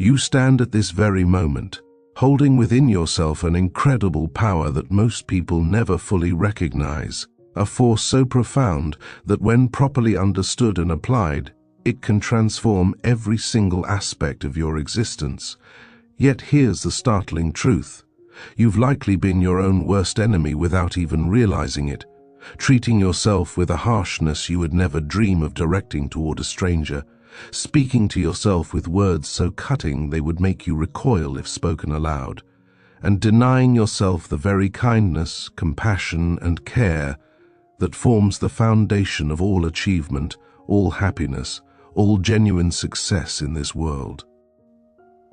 You stand at this very moment, holding within yourself an incredible power that most people never fully recognize, a force so profound that when properly understood and applied, it can transform every single aspect of your existence. Yet here's the startling truth. You've likely been your own worst enemy without even realizing it, treating yourself with a harshness you would never dream of directing toward a stranger, speaking to yourself with words so cutting they would make you recoil if spoken aloud, and denying yourself the very kindness, compassion, and care that forms the foundation of all achievement, all happiness, all genuine success in this world.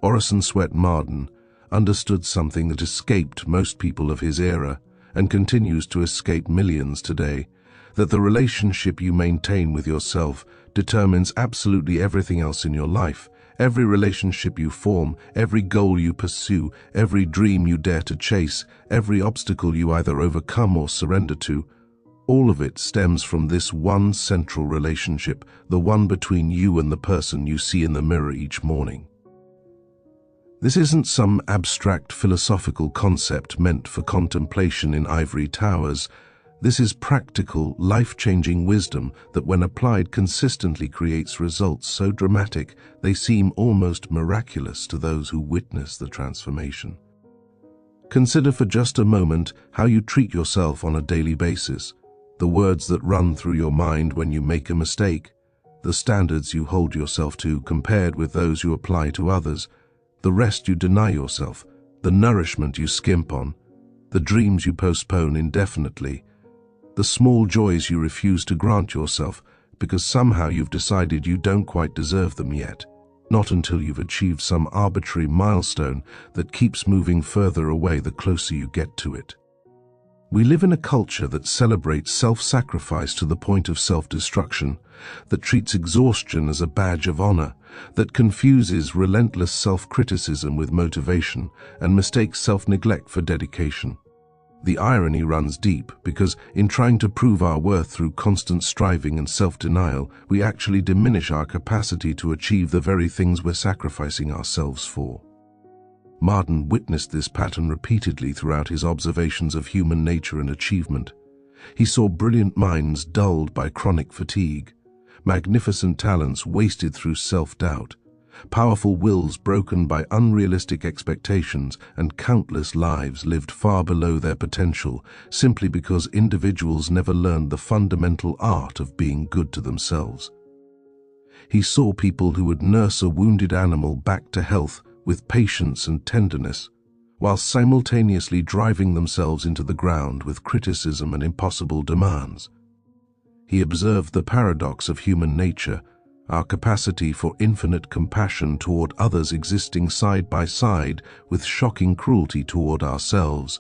Orison Swett Marden understood something that escaped most people of his era and continues to escape millions today, that the relationship you maintain with yourself determines absolutely everything else in your life. Every relationship you form, every goal you pursue, every dream you dare to chase, every obstacle you either overcome or surrender to, all of it stems from this one central relationship, the one between you and the person you see in the mirror each morning. This isn't some abstract philosophical concept meant for contemplation in ivory towers. This is practical, life-changing wisdom that when applied consistently creates results so dramatic they seem almost miraculous to those who witness the transformation. Consider for just a moment how you treat yourself on a daily basis, the words that run through your mind when you make a mistake, the standards you hold yourself to compared with those you apply to others, the rest you deny yourself, the nourishment you skimp on, the dreams you postpone indefinitely, the small joys you refuse to grant yourself because somehow you've decided you don't quite deserve them yet, not until you've achieved some arbitrary milestone that keeps moving further away the closer you get to it. We live in a culture that celebrates self-sacrifice to the point of self-destruction, that treats exhaustion as a badge of honor, that confuses relentless self-criticism with motivation and mistakes self-neglect for dedication. The irony runs deep because in trying to prove our worth through constant striving and self-denial, we actually diminish our capacity to achieve the very things we're sacrificing ourselves for. Marden witnessed this pattern repeatedly throughout his observations of human nature and achievement. He saw brilliant minds dulled by chronic fatigue, magnificent talents wasted through self-doubt, powerful wills broken by unrealistic expectations, and countless lives lived far below their potential simply because individuals never learned the fundamental art of being good to themselves. He saw people who would nurse a wounded animal back to health with patience and tenderness, while simultaneously driving themselves into the ground with criticism and impossible demands. He observed the paradox of human nature, our capacity for infinite compassion toward others existing side by side with shocking cruelty toward ourselves.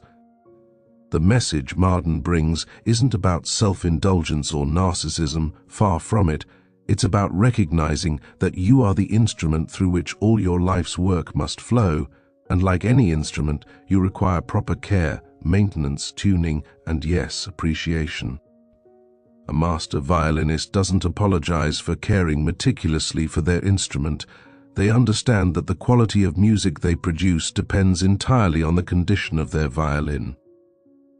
The message Marden brings isn't about self-indulgence or narcissism, far from it. It's about recognizing that you are the instrument through which all your life's work must flow, and like any instrument, you require proper care, maintenance, tuning, and yes, appreciation. A master violinist doesn't apologize for caring meticulously for their instrument. They understand that the quality of music they produce depends entirely on the condition of their violin.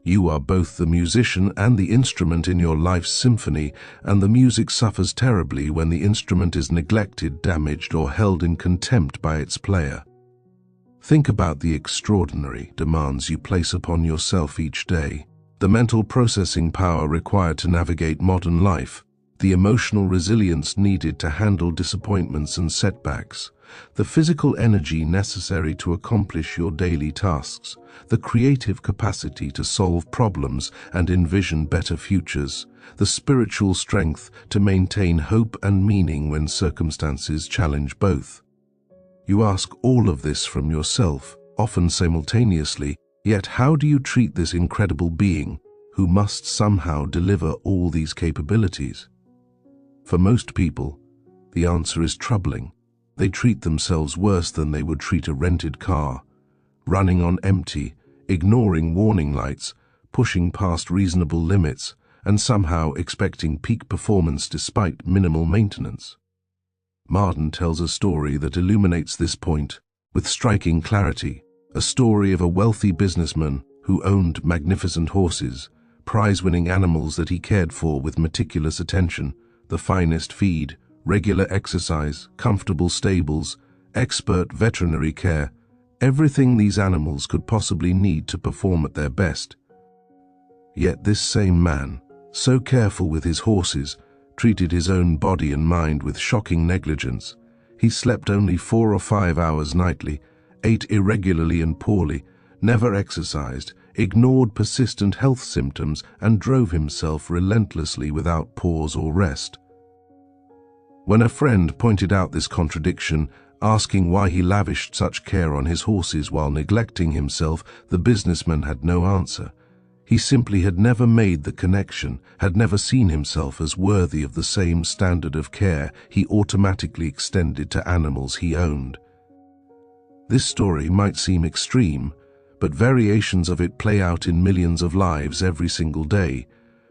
You are both the musician and the instrument in your life's symphony, and the music suffers terribly when the instrument is neglected, damaged, or held in contempt by its player. Think about the extraordinary demands you place upon yourself each day, the mental processing power required to navigate modern life, the emotional resilience needed to handle disappointments and setbacks, the physical energy necessary to accomplish your daily tasks, the creative capacity to solve problems and envision better futures, the spiritual strength to maintain hope and meaning when circumstances challenge both. You ask all of this from yourself, often simultaneously, yet how do you treat this incredible being who must somehow deliver all these capabilities? For most people, the answer is troubling. They treat themselves worse than they would treat a rented car, running on empty, ignoring warning lights, pushing past reasonable limits, and somehow expecting peak performance despite minimal maintenance. Marden tells a story that illuminates this point with striking clarity, a story of a wealthy businessman who owned magnificent horses, prize-winning animals that he cared for with meticulous attention, the finest feed, regular exercise, comfortable stables, expert veterinary care, everything these animals could possibly need to perform at their best. Yet this same man, so careful with his horses, treated his own body and mind with shocking negligence. He slept only 4 or 5 hours nightly, ate irregularly and poorly, never exercised, ignored persistent health symptoms, and drove himself relentlessly without pause or rest. When a friend pointed out this contradiction, asking why he lavished such care on his horses while neglecting himself, the businessman had no answer. He simply had never made the connection, had never seen himself as worthy of the same standard of care he automatically extended to animals he owned. This story might seem extreme, but variations of it play out in millions of lives every single day.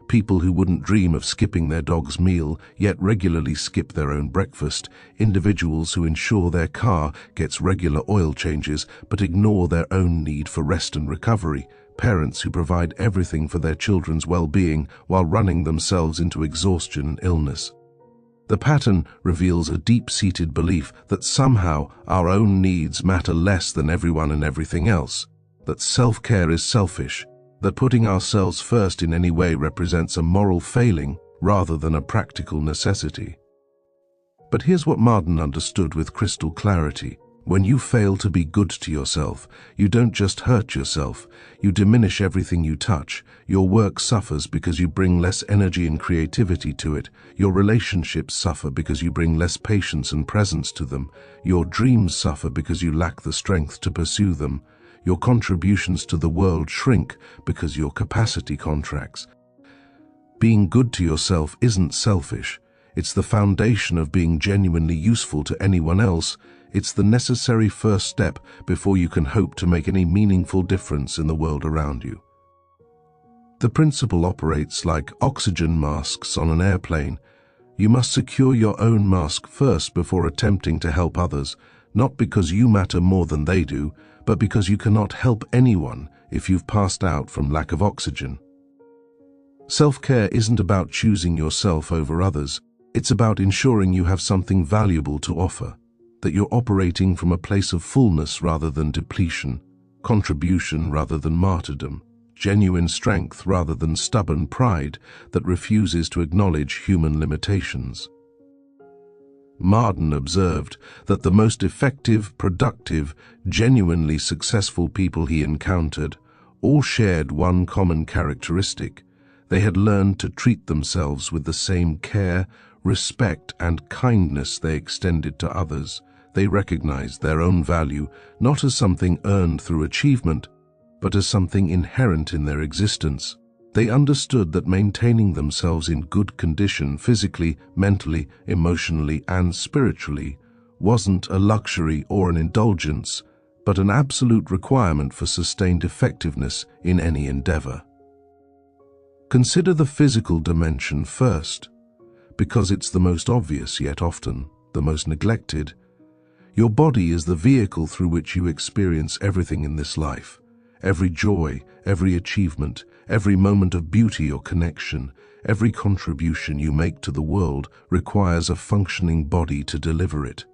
People who wouldn't dream of skipping their dog's meal, yet regularly skip their own breakfast. Individuals who ensure their car gets regular oil changes, but ignore their own need for rest and recovery. Parents who provide everything for their children's well-being while running themselves into exhaustion and illness. The pattern reveals a deep-seated belief that somehow our own needs matter less than everyone and everything else, that self-care is selfish, that putting ourselves first in any way represents a moral failing rather than a practical necessity. But here's what Marden understood with crystal clarity. When you fail to be good to yourself, you don't just hurt yourself, you diminish everything you touch. Your work suffers because you bring less energy and creativity to it. Your relationships suffer because you bring less patience and presence to them. Your dreams suffer because you lack the strength to pursue them. Your contributions to the world shrink because your capacity contracts. Being good to yourself isn't selfish. It's the foundation of being genuinely useful to anyone else. It's the necessary first step before you can hope to make any meaningful difference in the world around you. The principle operates like oxygen masks on an airplane. You must secure your own mask first before attempting to help others, not because you matter more than they do, but because you cannot help anyone if you've passed out from lack of oxygen. Self-care isn't about choosing yourself over others. It's about ensuring you have something valuable to offer, that you're operating from a place of fullness rather than depletion, contribution rather than martyrdom, genuine strength rather than stubborn pride that refuses to acknowledge human limitations. Marden observed that the most effective, productive, genuinely successful people he encountered all shared one common characteristic. They had learned to treat themselves with the same care, respect, and kindness they extended to others. They recognized their own value not as something earned through achievement, but as something inherent in their existence. They understood that maintaining themselves in good condition physically, mentally, emotionally, and spiritually wasn't a luxury or an indulgence, but an absolute requirement for sustained effectiveness in any endeavor. Consider the physical dimension first, because it's the most obvious yet often the most neglected. Your body is the vehicle through which you experience everything in this life. Every joy, every achievement, every moment of beauty or connection, every contribution you make to the world requires a functioning body to deliver it.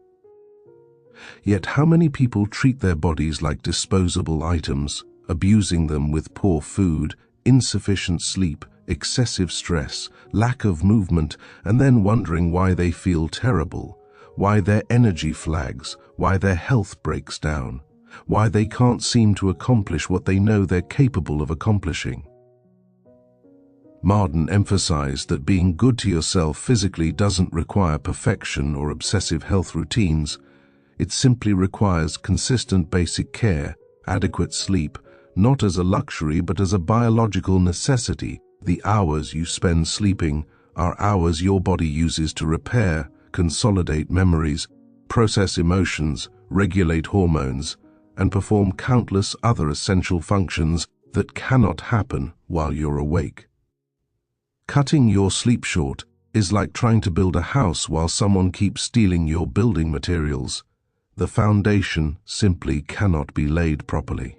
Yet how many people treat their bodies like disposable items, abusing them with poor food, insufficient sleep, excessive stress, lack of movement, and then wondering why they feel terrible, why their energy flags, why their health breaks down, why they can't seem to accomplish what they know they're capable of accomplishing. Marden emphasized that being good to yourself physically doesn't require perfection or obsessive health routines. It simply requires consistent basic care, adequate sleep, not as a luxury but as a biological necessity. The hours you spend sleeping are hours your body uses to repair, consolidate memories, process emotions, regulate hormones, and perform countless other essential functions that cannot happen while you're awake. Cutting your sleep short is like trying to build a house while someone keeps stealing your building materials. The foundation simply cannot be laid properly.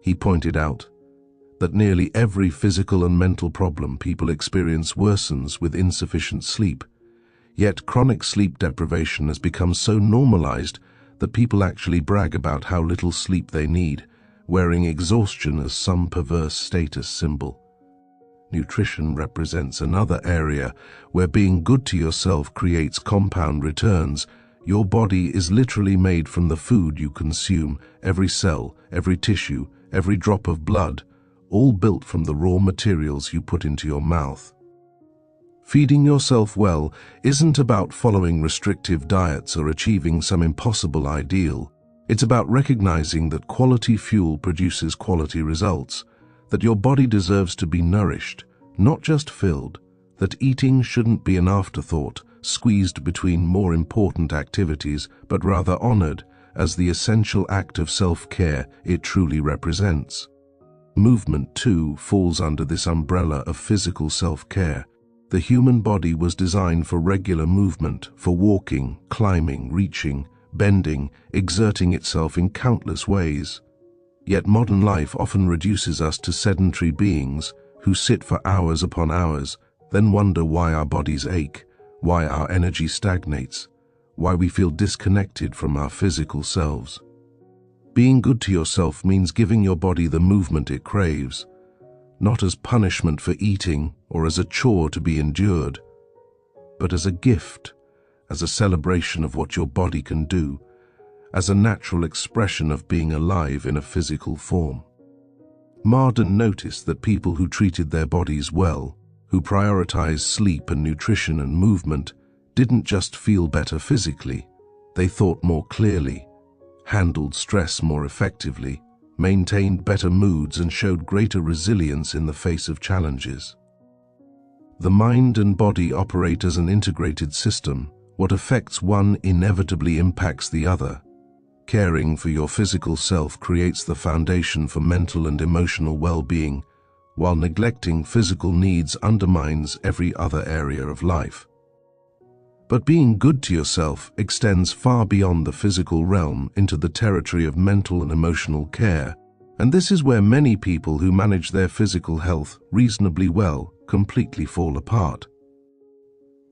He pointed out that nearly every physical and mental problem people experience worsens with insufficient sleep. Yet chronic sleep deprivation has become so normalized that people actually brag about how little sleep they need, wearing exhaustion as some perverse status symbol. Nutrition represents another area where being good to yourself creates compound returns. Your body is literally made from the food you consume, every cell, every tissue, every drop of blood, all built from the raw materials you put into your mouth. Feeding yourself well isn't about following restrictive diets or achieving some impossible ideal. It's about recognizing that quality fuel produces quality results, that your body deserves to be nourished, not just filled, that eating shouldn't be an afterthought, squeezed between more important activities, but rather honored as the essential act of self-care it truly represents. Movement, too, falls under this umbrella of physical self-care. The human body was designed for regular movement, for walking, climbing, reaching, bending, exerting itself in countless ways. Yet modern life often reduces us to sedentary beings who sit for hours upon hours, then wonder why our bodies ache, why our energy stagnates, why we feel disconnected from our physical selves. Being good to yourself means giving your body the movement it craves, not as punishment for eating or as a chore to be endured, but as a gift, as a celebration of what your body can do, as a natural expression of being alive in a physical form. Marden noticed that people who treated their bodies well, who prioritized sleep and nutrition and movement, didn't just feel better physically, they thought more clearly, handled stress more effectively, maintained better moods, and showed greater resilience in the face of challenges. The mind and body operate as an integrated system. What affects one inevitably impacts the other. Caring for your physical self creates the foundation for mental and emotional well-being, while neglecting physical needs undermines every other area of life. But being good to yourself extends far beyond the physical realm into the territory of mental and emotional care, and this is where many people who manage their physical health reasonably well completely fall apart.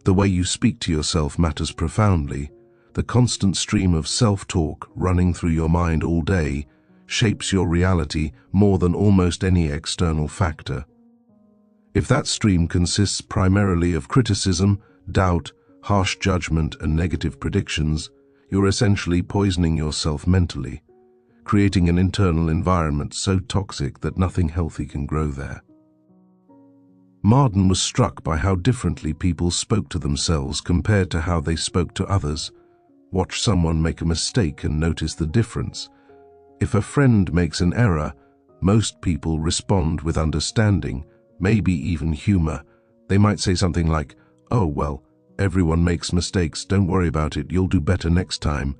The way you speak to yourself matters profoundly. The constant stream of self-talk running through your mind all day shapes your reality more than almost any external factor. If that stream consists primarily of criticism, doubt, harsh judgment, and negative predictions, you're essentially poisoning yourself mentally, creating an internal environment so toxic that nothing healthy can grow there. Marden was struck by how differently people spoke to themselves compared to how they spoke to others. Watch someone make a mistake and notice the difference. If a friend makes an error, most people respond with understanding, maybe even humor. They might say something like, "Oh, well, everyone makes mistakes, don't worry about it, you'll do better next time."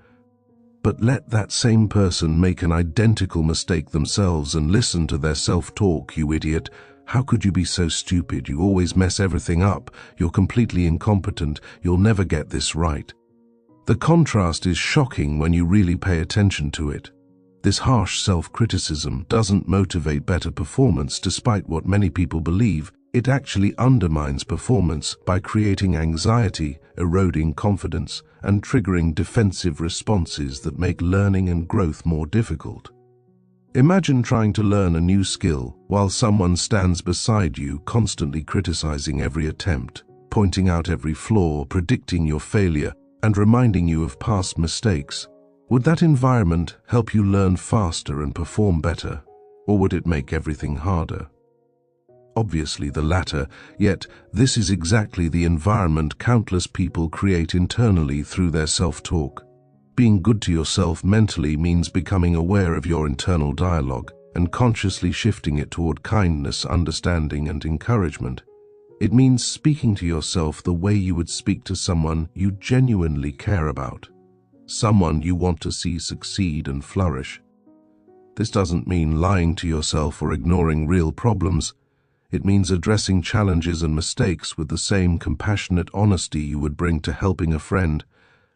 But let that same person make an identical mistake themselves and listen to their self-talk. "You idiot, how could you be so stupid? You always mess everything up. You're completely incompetent. You'll never get this right." The contrast is shocking when you really pay attention to it. This harsh self-criticism doesn't motivate better performance despite what many people believe. It actually undermines performance by creating anxiety, eroding confidence, and triggering defensive responses that make learning and growth more difficult. Imagine trying to learn a new skill while someone stands beside you, constantly criticizing every attempt, pointing out every flaw, predicting your failure, and reminding you of past mistakes. Would that environment help you learn faster and perform better, or would it make everything harder? Obviously the latter, yet this is exactly the environment countless people create internally through their self-talk. Being good to yourself mentally means becoming aware of your internal dialogue and consciously shifting it toward kindness, understanding, and encouragement. It means speaking to yourself the way you would speak to someone you genuinely care about, someone you want to see succeed and flourish. This doesn't mean lying to yourself or ignoring real problems. It means addressing challenges and mistakes with the same compassionate honesty you would bring to helping a friend,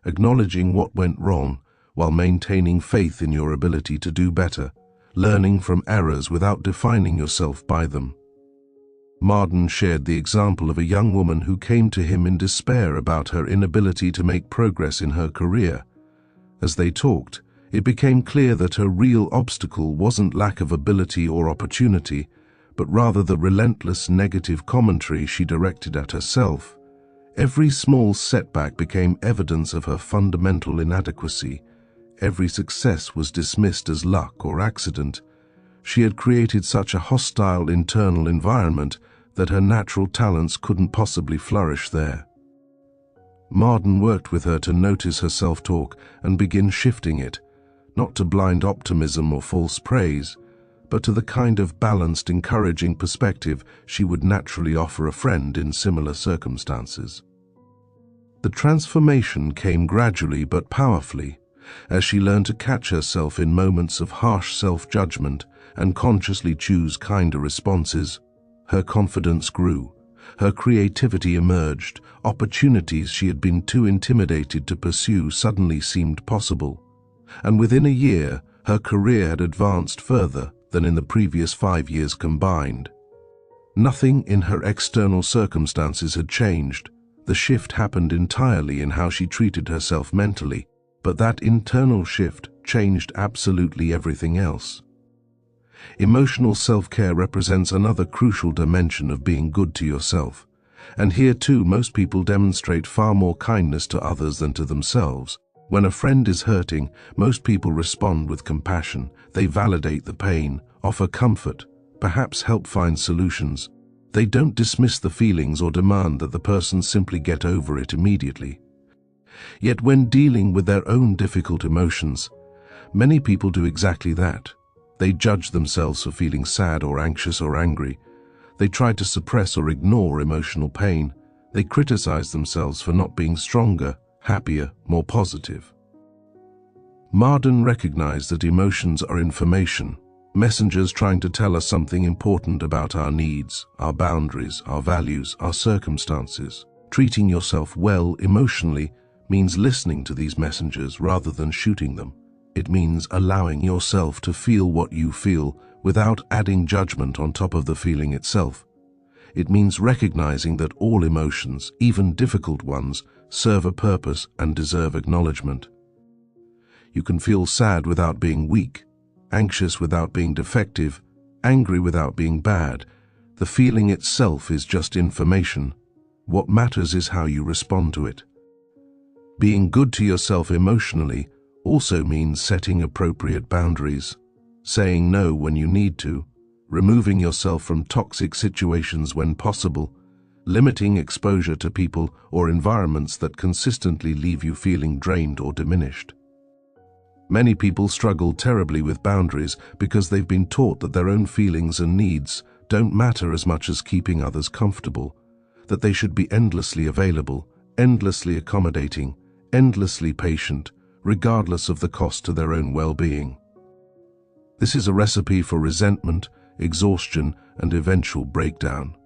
acknowledging what went wrong while maintaining faith in your ability to do better, learning from errors without defining yourself by them. Marden shared the example of a young woman who came to him in despair about her inability to make progress in her career. As they talked, it became clear that her real obstacle wasn't lack of ability or opportunity, but rather the relentless negative commentary she directed at herself. Every small setback became evidence of her fundamental inadequacy. Every success was dismissed as luck or accident. She had created such a hostile internal environment that her natural talents couldn't possibly flourish there. Marden worked with her to notice her self-talk and begin shifting it, not to blind optimism or false praise, but to the kind of balanced, encouraging perspective she would naturally offer a friend in similar circumstances. The transformation came gradually but powerfully, as she learned to catch herself in moments of harsh self-judgment and consciously choose kinder responses. Her confidence grew, her creativity emerged, opportunities she had been too intimidated to pursue suddenly seemed possible, and within a year her career had advanced further than in the previous 5 years combined. Nothing in her external circumstances had changed. The shift happened entirely in how she treated herself mentally, but that internal shift changed absolutely everything else. Emotional self-care represents another crucial dimension of being good to yourself, and here too most people demonstrate far more kindness to others than to themselves. When a friend is hurting, most people respond with compassion. They validate the pain, offer comfort, perhaps help find solutions. They don't dismiss the feelings or demand that the person simply get over it immediately. Yet when dealing with their own difficult emotions, many people do exactly that. They judge themselves for feeling sad or anxious or angry. They try to suppress or ignore emotional pain. They criticize themselves for not being stronger, happier, more positive. Marden recognized that emotions are information, messengers trying to tell us something important about our needs, our boundaries, our values, our circumstances. Treating yourself well emotionally means listening to these messengers rather than shooting them. It means allowing yourself to feel what you feel without adding judgment on top of the feeling itself. It means recognizing that all emotions, even difficult ones, serve a purpose and deserve acknowledgement. You can feel sad without being weak, anxious without being defective, angry without being bad. The feeling itself is just information. What matters is how you respond to it. Being good to yourself emotionally also means setting appropriate boundaries, saying no when you need to, removing yourself from toxic situations when possible, limiting exposure to people or environments that consistently leave you feeling drained or diminished. Many people struggle terribly with boundaries because they've been taught that their own feelings and needs don't matter as much as keeping others comfortable, that they should be endlessly available, endlessly accommodating, endlessly patient, regardless of the cost to their own well-being. This is a recipe for resentment, exhaustion, and eventual breakdown.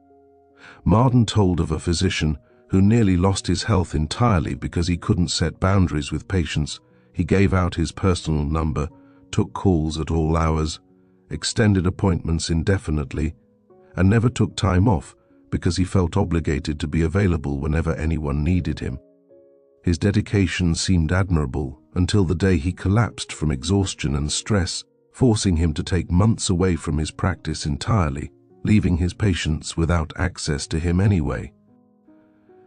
Marden told of a physician who nearly lost his health entirely because he couldn't set boundaries with patients. He gave out his personal number, took calls at all hours, extended appointments indefinitely, and never took time off because he felt obligated to be available whenever anyone needed him. His dedication seemed admirable until the day he collapsed from exhaustion and stress, forcing him to take months away from his practice entirely, leaving his patients without access to him anyway.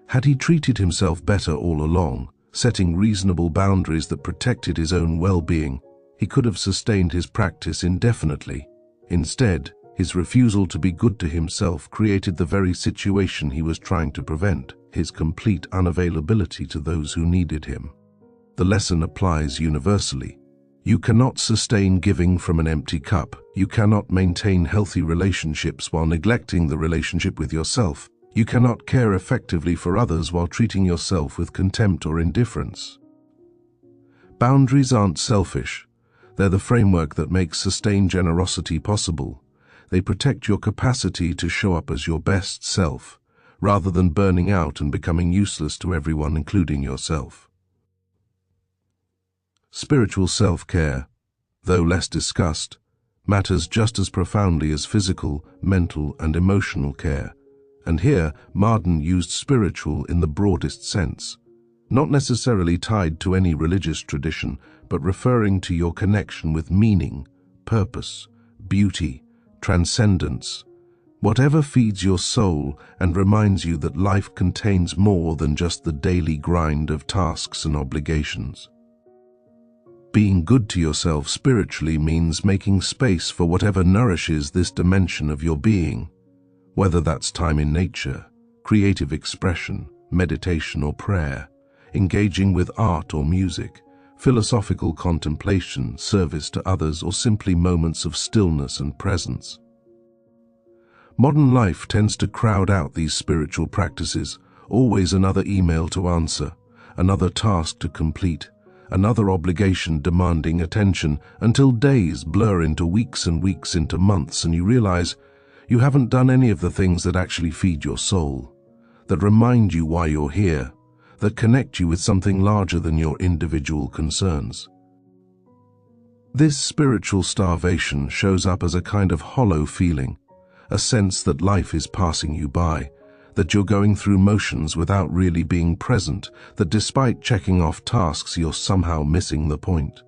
Had he treated himself better all along, setting reasonable boundaries that protected his own well-being, he could have sustained his practice indefinitely. Instead, his refusal to be good to himself created the very situation he was trying to prevent, his complete unavailability to those who needed him. The lesson applies universally. You cannot sustain giving from an empty cup. You cannot maintain healthy relationships while neglecting the relationship with yourself. You cannot care effectively for others while treating yourself with contempt or indifference. Boundaries aren't selfish. They're the framework that makes sustained generosity possible. They protect your capacity to show up as your best self, rather than burning out and becoming useless to everyone, including yourself. Spiritual self-care, though less discussed, matters just as profoundly as physical, mental, and emotional care. And here, Marden used spiritual in the broadest sense, not necessarily tied to any religious tradition, but referring to your connection with meaning, purpose, beauty, transcendence, whatever feeds your soul and reminds you that life contains more than just the daily grind of tasks and obligations. Being good to yourself spiritually means making space for whatever nourishes this dimension of your being, whether that's time in nature, creative expression, meditation or prayer, engaging with art or music, philosophical contemplation, service to others, or simply moments of stillness and presence. Modern life tends to crowd out these spiritual practices, always another email to answer, another task to complete, another obligation demanding attention, until days blur into weeks and weeks into months, and you realize you haven't done any of the things that actually feed your soul, that remind you why you're here, that connect you with something larger than your individual concerns. This spiritual starvation shows up as a kind of hollow feeling, a sense that life is passing you by, that you're going through motions without really being present, that despite checking off tasks you're somehow missing the point.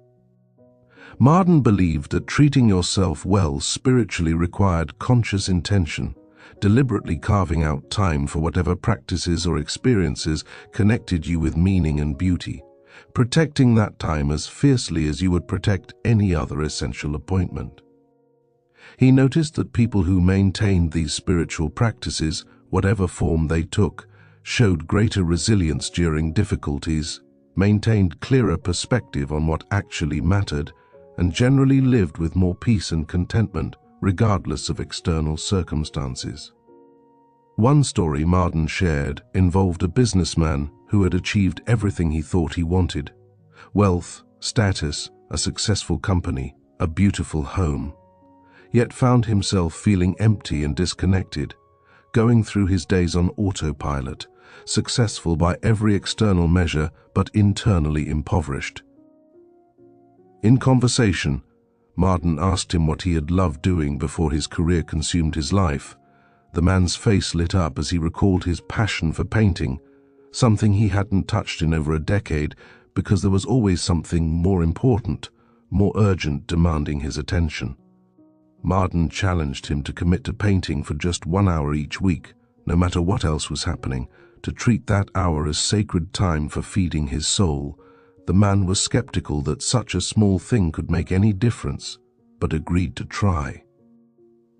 Marden believed that treating yourself well spiritually required conscious intention, deliberately carving out time for whatever practices or experiences connected you with meaning and beauty, protecting that time as fiercely as you would protect any other essential appointment. He noticed that people who maintained these spiritual practices, whatever form they took, showed greater resilience during difficulties, maintained clearer perspective on what actually mattered, and generally lived with more peace and contentment, regardless of external circumstances. One story Marden shared involved a businessman who had achieved everything he thought he wanted: wealth, status, a successful company, a beautiful home, yet found himself feeling empty and disconnected, going through his days on autopilot, successful by every external measure but internally impoverished. In conversation, Marden asked him what he had loved doing before his career consumed his life. The man's face lit up as he recalled his passion for painting, something he hadn't touched in over a decade because there was always something more important, more urgent, demanding his attention. Marden challenged him to commit to painting for just 1 hour each week, no matter what else was happening, to treat that hour as sacred time for feeding his soul. The man was skeptical that such a small thing could make any difference, but agreed to try.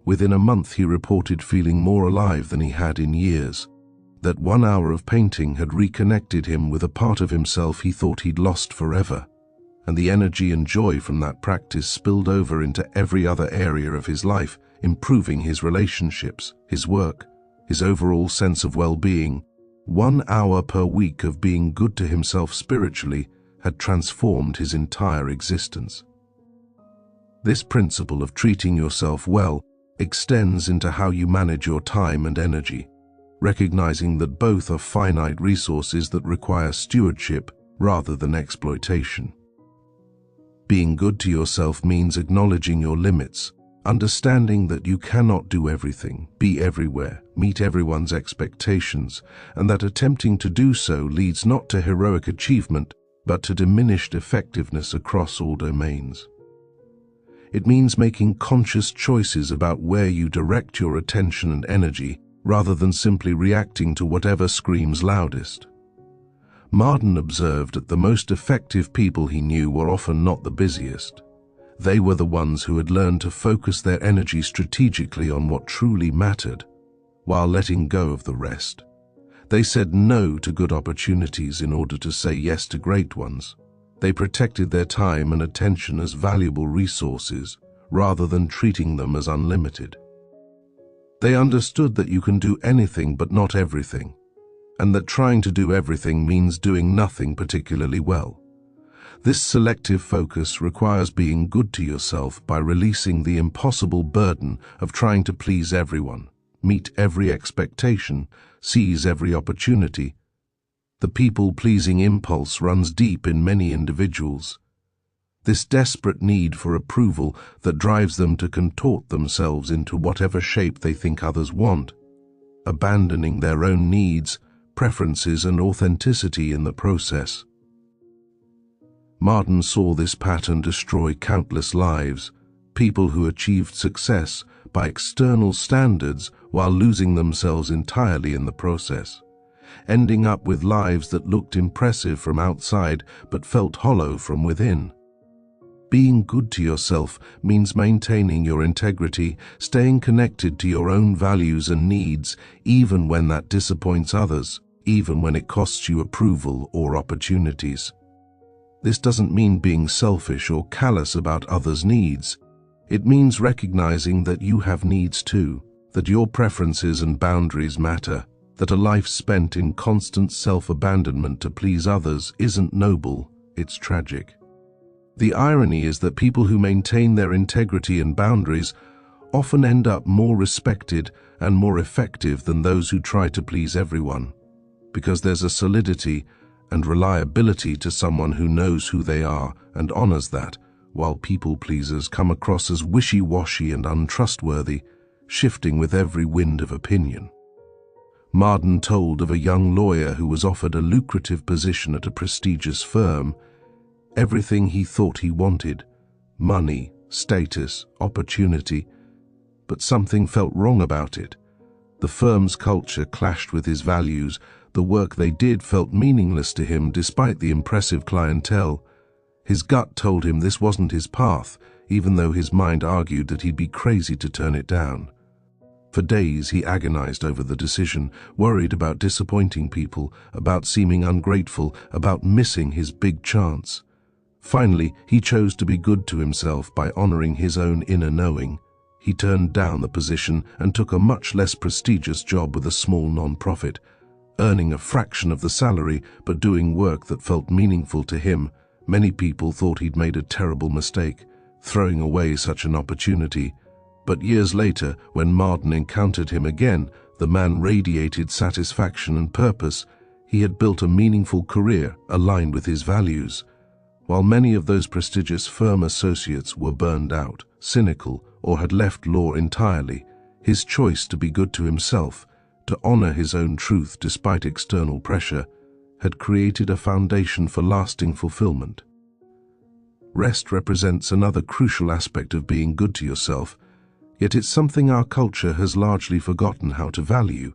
Within a month he reported feeling more alive than he had in years. That 1 hour of painting had reconnected him with a part of himself he thought he'd lost forever, and the energy and joy from that practice spilled over into every other area of his life, improving his relationships, his work, his overall sense of well-being. 1 hour per week of being good to himself spiritually had transformed his entire existence. This principle of treating yourself well extends into how you manage your time and energy, recognizing that both are finite resources that require stewardship rather than exploitation. Being good to yourself means acknowledging your limits, understanding that you cannot do everything, be everywhere, meet everyone's expectations, and that attempting to do so leads not to heroic achievement, but to diminished effectiveness across all domains. It means making conscious choices about where you direct your attention and energy, rather than simply reacting to whatever screams loudest. Marden observed that the most effective people he knew were often not the busiest. They were the ones who had learned to focus their energy strategically on what truly mattered, while letting go of the rest. They said no to good opportunities in order to say yes to great ones. They protected their time and attention as valuable resources, rather than treating them as unlimited. They understood that you can do anything but not everything, and that trying to do everything means doing nothing particularly well. This selective focus requires being good to yourself by releasing the impossible burden of trying to please everyone, meet every expectation, seize every opportunity. The people-pleasing impulse runs deep in many individuals. This desperate need for approval that drives them to contort themselves into whatever shape they think others want, abandoning their own needs, preferences, and authenticity in the process. Marden saw this pattern destroy countless lives, people who achieved success by external standards while losing themselves entirely in the process, ending up with lives that looked impressive from outside but felt hollow from within. Being good to yourself means maintaining your integrity, staying connected to your own values and needs, even when that disappoints others, even when it costs you approval or opportunities. This doesn't mean being selfish or callous about others' needs. It means recognizing that you have needs too, that your preferences and boundaries matter, that a life spent in constant self-abandonment to please others isn't noble, it's tragic. The irony is that people who maintain their integrity and boundaries often end up more respected and more effective than those who try to please everyone, because there's a solidity and reliability to someone who knows who they are and honors that, while people-pleasers come across as wishy-washy and untrustworthy, shifting with every wind of opinion. Marden told of a young lawyer who was offered a lucrative position at a prestigious firm. Everything he thought he wanted: money, status, opportunity. But something felt wrong about it. The firm's culture clashed with his values. The work they did felt meaningless to him despite the impressive clientele. His gut told him this wasn't his path, even though his mind argued that he'd be crazy to turn it down. For days he agonized over the decision, worried about disappointing people, about seeming ungrateful, about missing his big chance. Finally, he chose to be good to himself by honoring his own inner knowing. He turned down the position and took a much less prestigious job with a small non-profit, earning a fraction of the salary but doing work that felt meaningful to him. Many people thought he'd made a terrible mistake, throwing away such an opportunity. But years later, when Marden encountered him again, the man radiated satisfaction and purpose. He had built a meaningful career aligned with his values. While many of those prestigious firm associates were burned out, cynical, or had left law entirely, his choice to be good to himself, to honor his own truth despite external pressure, had created a foundation for lasting fulfillment. Rest represents another crucial aspect of being good to yourself, yet it's something our culture has largely forgotten how to value.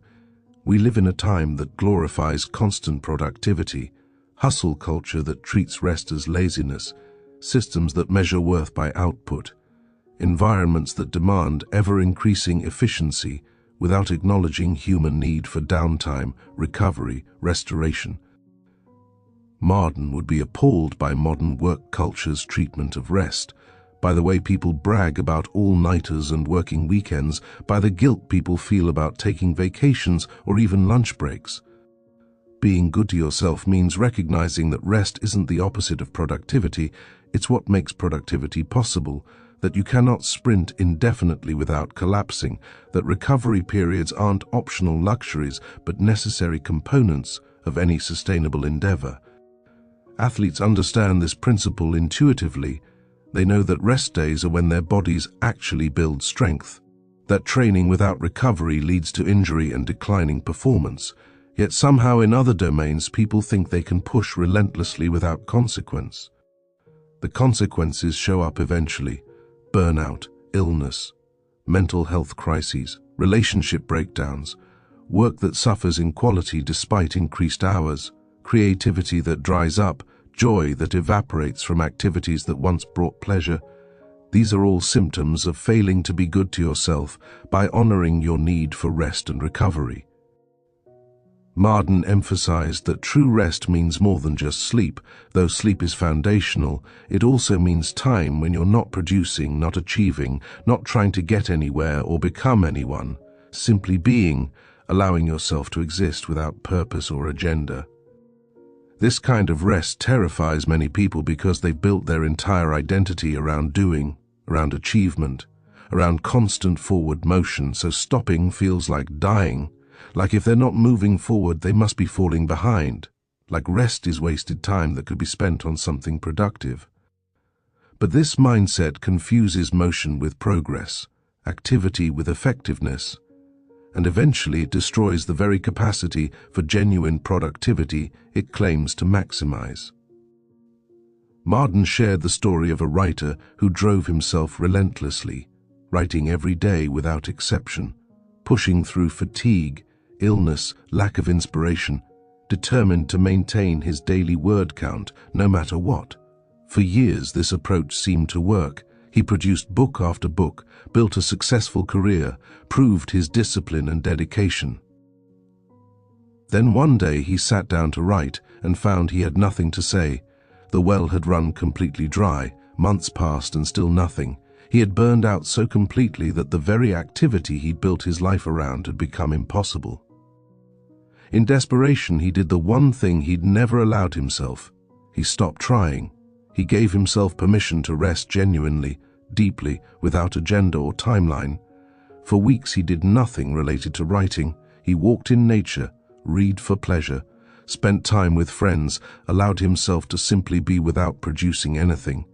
We live in a time that glorifies constant productivity, hustle culture that treats rest as laziness, systems that measure worth by output, environments that demand ever-increasing efficiency without acknowledging human need for downtime, recovery, restoration. Marden would be appalled by modern work culture's treatment of rest, by the way people brag about all-nighters and working weekends, by the guilt people feel about taking vacations or even lunch breaks. Being good to yourself means recognizing that rest isn't the opposite of productivity, it's what makes productivity possible, that you cannot sprint indefinitely without collapsing, that recovery periods aren't optional luxuries but necessary components of any sustainable endeavor. Athletes understand this principle intuitively. They know that rest days are when their bodies actually build strength, that training without recovery leads to injury and declining performance. Yet somehow in other domains people think they can push relentlessly without consequence. The consequences show up eventually: burnout, illness, mental health crises, relationship breakdowns, work that suffers in quality despite increased hours, creativity that dries up, joy that evaporates from activities that once brought pleasure. These are all symptoms of failing to be good to yourself by honoring your need for rest and recovery. Marden emphasized that true rest means more than just sleep. Though sleep is foundational, it also means time when you're not producing, not achieving, not trying to get anywhere or become anyone, simply being, allowing yourself to exist without purpose or agenda. This kind of rest terrifies many people because they've built their entire identity around doing, around achievement, around constant forward motion, so stopping feels like dying, like if they're not moving forward they must be falling behind, like rest is wasted time that could be spent on something productive. But this mindset confuses motion with progress, activity with effectiveness, and eventually it destroys the very capacity for genuine productivity it claims to maximize. Marden shared the story of a writer who drove himself relentlessly, writing every day without exception, pushing through fatigue, illness, lack of inspiration, determined to maintain his daily word count no matter what. For years this approach seemed to work. He produced book after book, built a successful career, proved his discipline and dedication. Then one day he sat down to write and found he had nothing to say. The well had run completely dry, months passed and still nothing. He had burned out so completely that the very activity he'd built his life around had become impossible. In desperation, he did the one thing he'd never allowed himself. He stopped trying. He gave himself permission to rest genuinely, deeply, without agenda or timeline. For weeks he did nothing related to writing. He walked in nature, read for pleasure, spent time with friends, allowed himself to simply be without producing anything.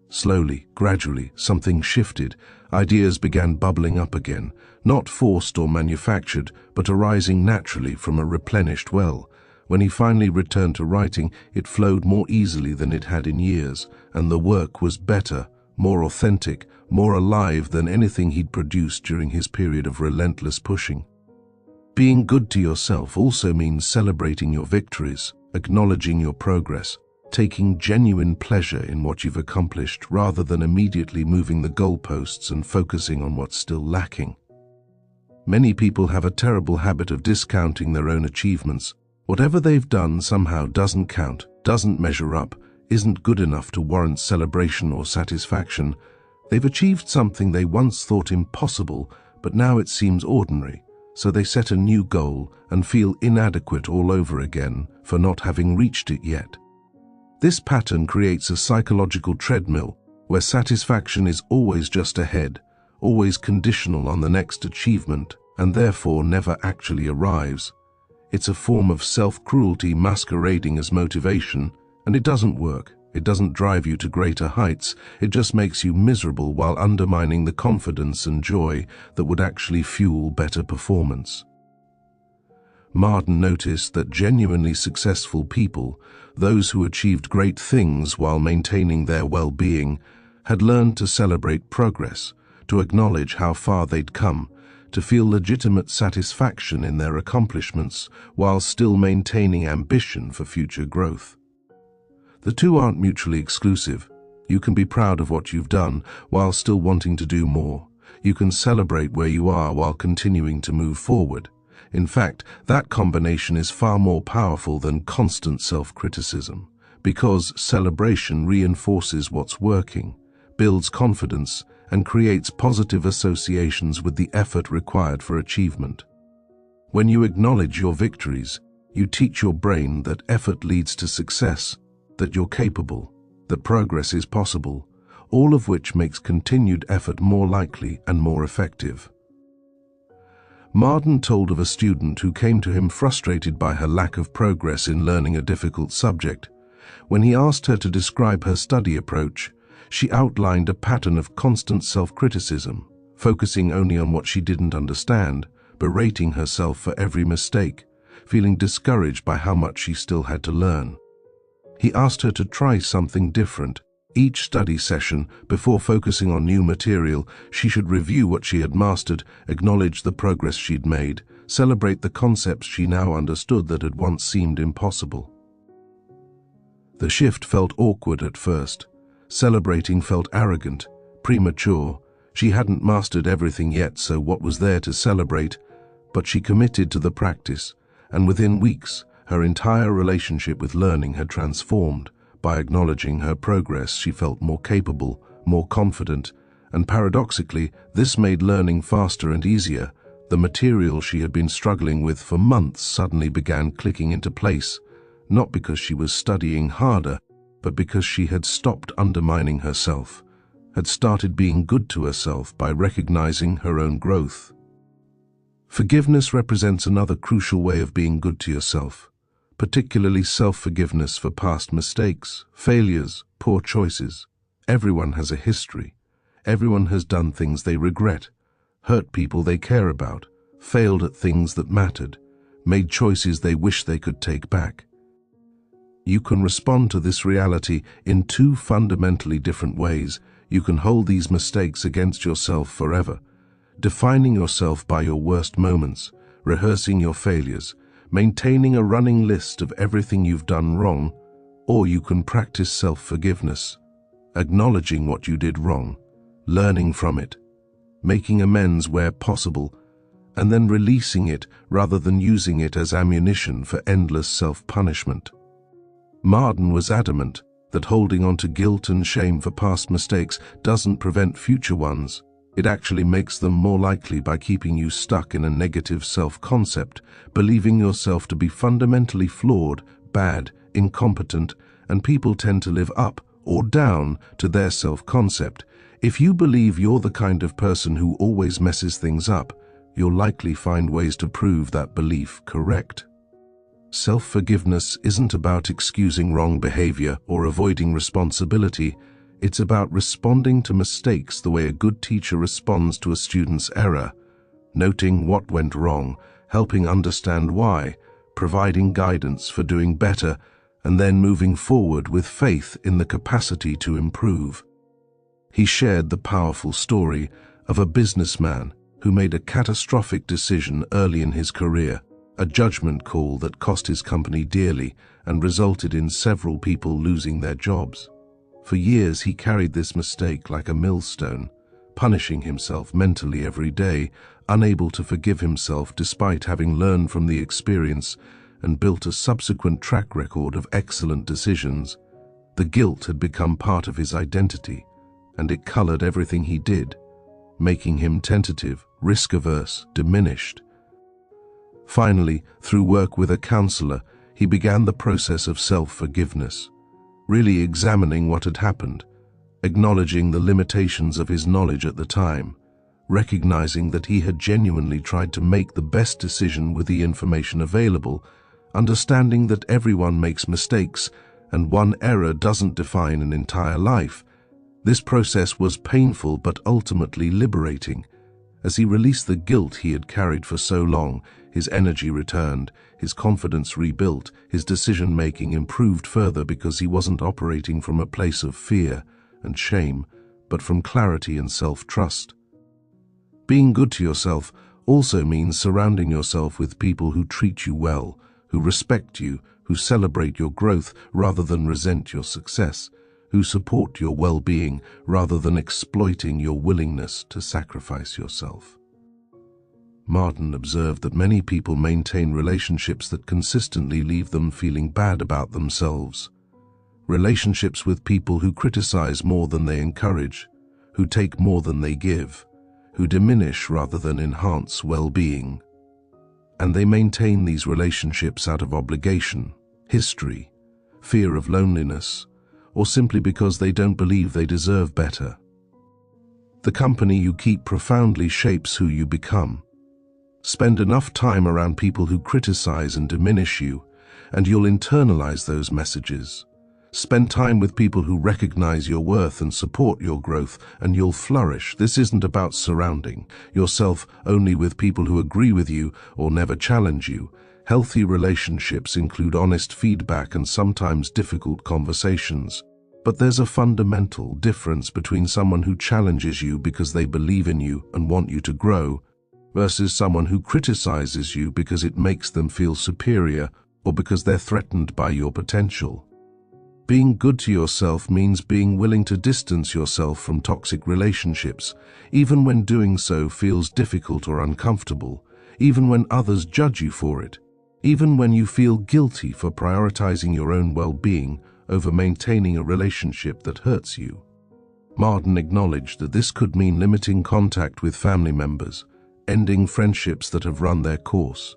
Slowly, gradually, something shifted. Ideas began bubbling up again, not forced or manufactured, but arising naturally from a replenished well. When he finally returned to writing, it flowed more easily than it had in years, and the work was better, more authentic, more alive than anything he'd produced during his period of relentless pushing. Being good to yourself also means celebrating your victories, acknowledging your progress, taking genuine pleasure in what you've accomplished rather than immediately moving the goalposts and focusing on what's still lacking. Many people have a terrible habit of discounting their own achievements. Whatever they've done somehow doesn't count, doesn't measure up, isn't good enough to warrant celebration or satisfaction. They've achieved something they once thought impossible, but now it seems ordinary, so they set a new goal and feel inadequate all over again for not having reached it yet. This pattern creates a psychological treadmill where satisfaction is always just ahead, always conditional on the next achievement, and therefore never actually arrives. It's a form of self-cruelty masquerading as motivation, and it doesn't work. It doesn't drive you to greater heights. It just makes you miserable while undermining the confidence and joy that would actually fuel better performance. Marden noticed that genuinely successful people, those who achieved great things while maintaining their well-being, had learned to celebrate progress, to acknowledge how far they'd come, to feel legitimate satisfaction in their accomplishments while still maintaining ambition for future growth. The two aren't mutually exclusive. You can be proud of what you've done while still wanting to do more. You can celebrate where you are while continuing to move forward. In fact, that combination is far more powerful than constant self-criticism, because celebration reinforces what's working, builds confidence, and creates positive associations with the effort required for achievement. When you acknowledge your victories, you teach your brain that effort leads to success, that you're capable, that progress is possible, all of which makes continued effort more likely and more effective. Marden told of a student who came to him frustrated by her lack of progress in learning a difficult subject. When he asked her to describe her study approach, she outlined a pattern of constant self-criticism, focusing only on what she didn't understand, berating herself for every mistake, feeling discouraged by how much she still had to learn. He asked her to try something different. Each study session, before focusing on new material, she should review what she had mastered, acknowledge the progress she'd made, celebrate the concepts she now understood that had once seemed impossible. The shift felt awkward at first. Celebrating felt arrogant, premature. She hadn't mastered everything yet, so what was there to celebrate? But she committed to the practice, and within weeks, her entire relationship with learning had transformed. By acknowledging her progress, she felt more capable, more confident, and paradoxically, this made learning faster and easier. The material she had been struggling with for months suddenly began clicking into place. not because she was studying harder, but because she had stopped undermining herself, had started being good to herself by recognizing her own growth. Forgiveness represents another crucial way of being good to yourself, particularly self-forgiveness for past mistakes, failures, poor choices. Everyone has a history. Everyone has done things they regret, hurt people they care about, failed at things that mattered, made choices they wish they could take back. You can respond to this reality in two fundamentally different ways. You can hold these mistakes against yourself forever, defining yourself by your worst moments, rehearsing your failures, maintaining a running list of everything you've done wrong, or you can practice self-forgiveness, acknowledging what you did wrong, learning from it, making amends where possible, and then releasing it rather than using it as ammunition for endless self-punishment. Marden was adamant that holding on to guilt and shame for past mistakes doesn't prevent future ones. It actually makes them more likely by keeping you stuck in a negative self-concept, believing yourself to be fundamentally flawed, bad, incompetent, and people tend to live up or down to their self-concept. If you believe you're the kind of person who always messes things up, you'll likely find ways to prove that belief correct. Self-forgiveness isn't about excusing wrong behavior or avoiding responsibility. It's about responding to mistakes the way a good teacher responds to a student's error, noting what went wrong, helping understand why, providing guidance for doing better, and then moving forward with faith in the capacity to improve. He shared the powerful story of a businessman who made a catastrophic decision early in his career, a judgment call that cost his company dearly and resulted in several people losing their jobs. For years he carried this mistake like a millstone, punishing himself mentally every day, unable to forgive himself despite having learned from the experience and built a subsequent track record of excellent decisions. The guilt had become part of his identity, and it colored everything he did, making him tentative, risk-averse, diminished. Finally, through work with a counselor, he began the process of self-forgiveness, really examining what had happened, acknowledging the limitations of his knowledge at the time, recognizing that he had genuinely tried to make the best decision with the information available, understanding that everyone makes mistakes and one error doesn't define an entire life. This process was painful but ultimately liberating. As he released the guilt he had carried for so long, his energy returned, his confidence rebuilt, his decision-making improved further because he wasn't operating from a place of fear and shame, but from clarity and self-trust. Being good to yourself also means surrounding yourself with people who treat you well, who respect you, who celebrate your growth rather than resent your success, who support your well-being rather than exploiting your willingness to sacrifice yourself. Marden observed that many people maintain relationships that consistently leave them feeling bad about themselves. Relationships with people who criticize more than they encourage, who take more than they give, who diminish rather than enhance well-being. And they maintain these relationships out of obligation, history, fear of loneliness, or simply because they don't believe they deserve better. The company you keep profoundly shapes who you become. Spend enough time around people who criticize and diminish you, and you'll internalize those messages. Spend time with people who recognize your worth and support your growth, and you'll flourish. This isn't about surrounding yourself only with people who agree with you or never challenge you. Healthy relationships include honest feedback and sometimes difficult conversations. But there's a fundamental difference between someone who challenges you because they believe in you and want you to grow, versus someone who criticizes you because it makes them feel superior or because they're threatened by your potential. Being good to yourself means being willing to distance yourself from toxic relationships, even when doing so feels difficult or uncomfortable, even when others judge you for it, even when you feel guilty for prioritizing your own well-being over maintaining a relationship that hurts you. Marden acknowledged that this could mean limiting contact with family members, ending friendships that have run their course,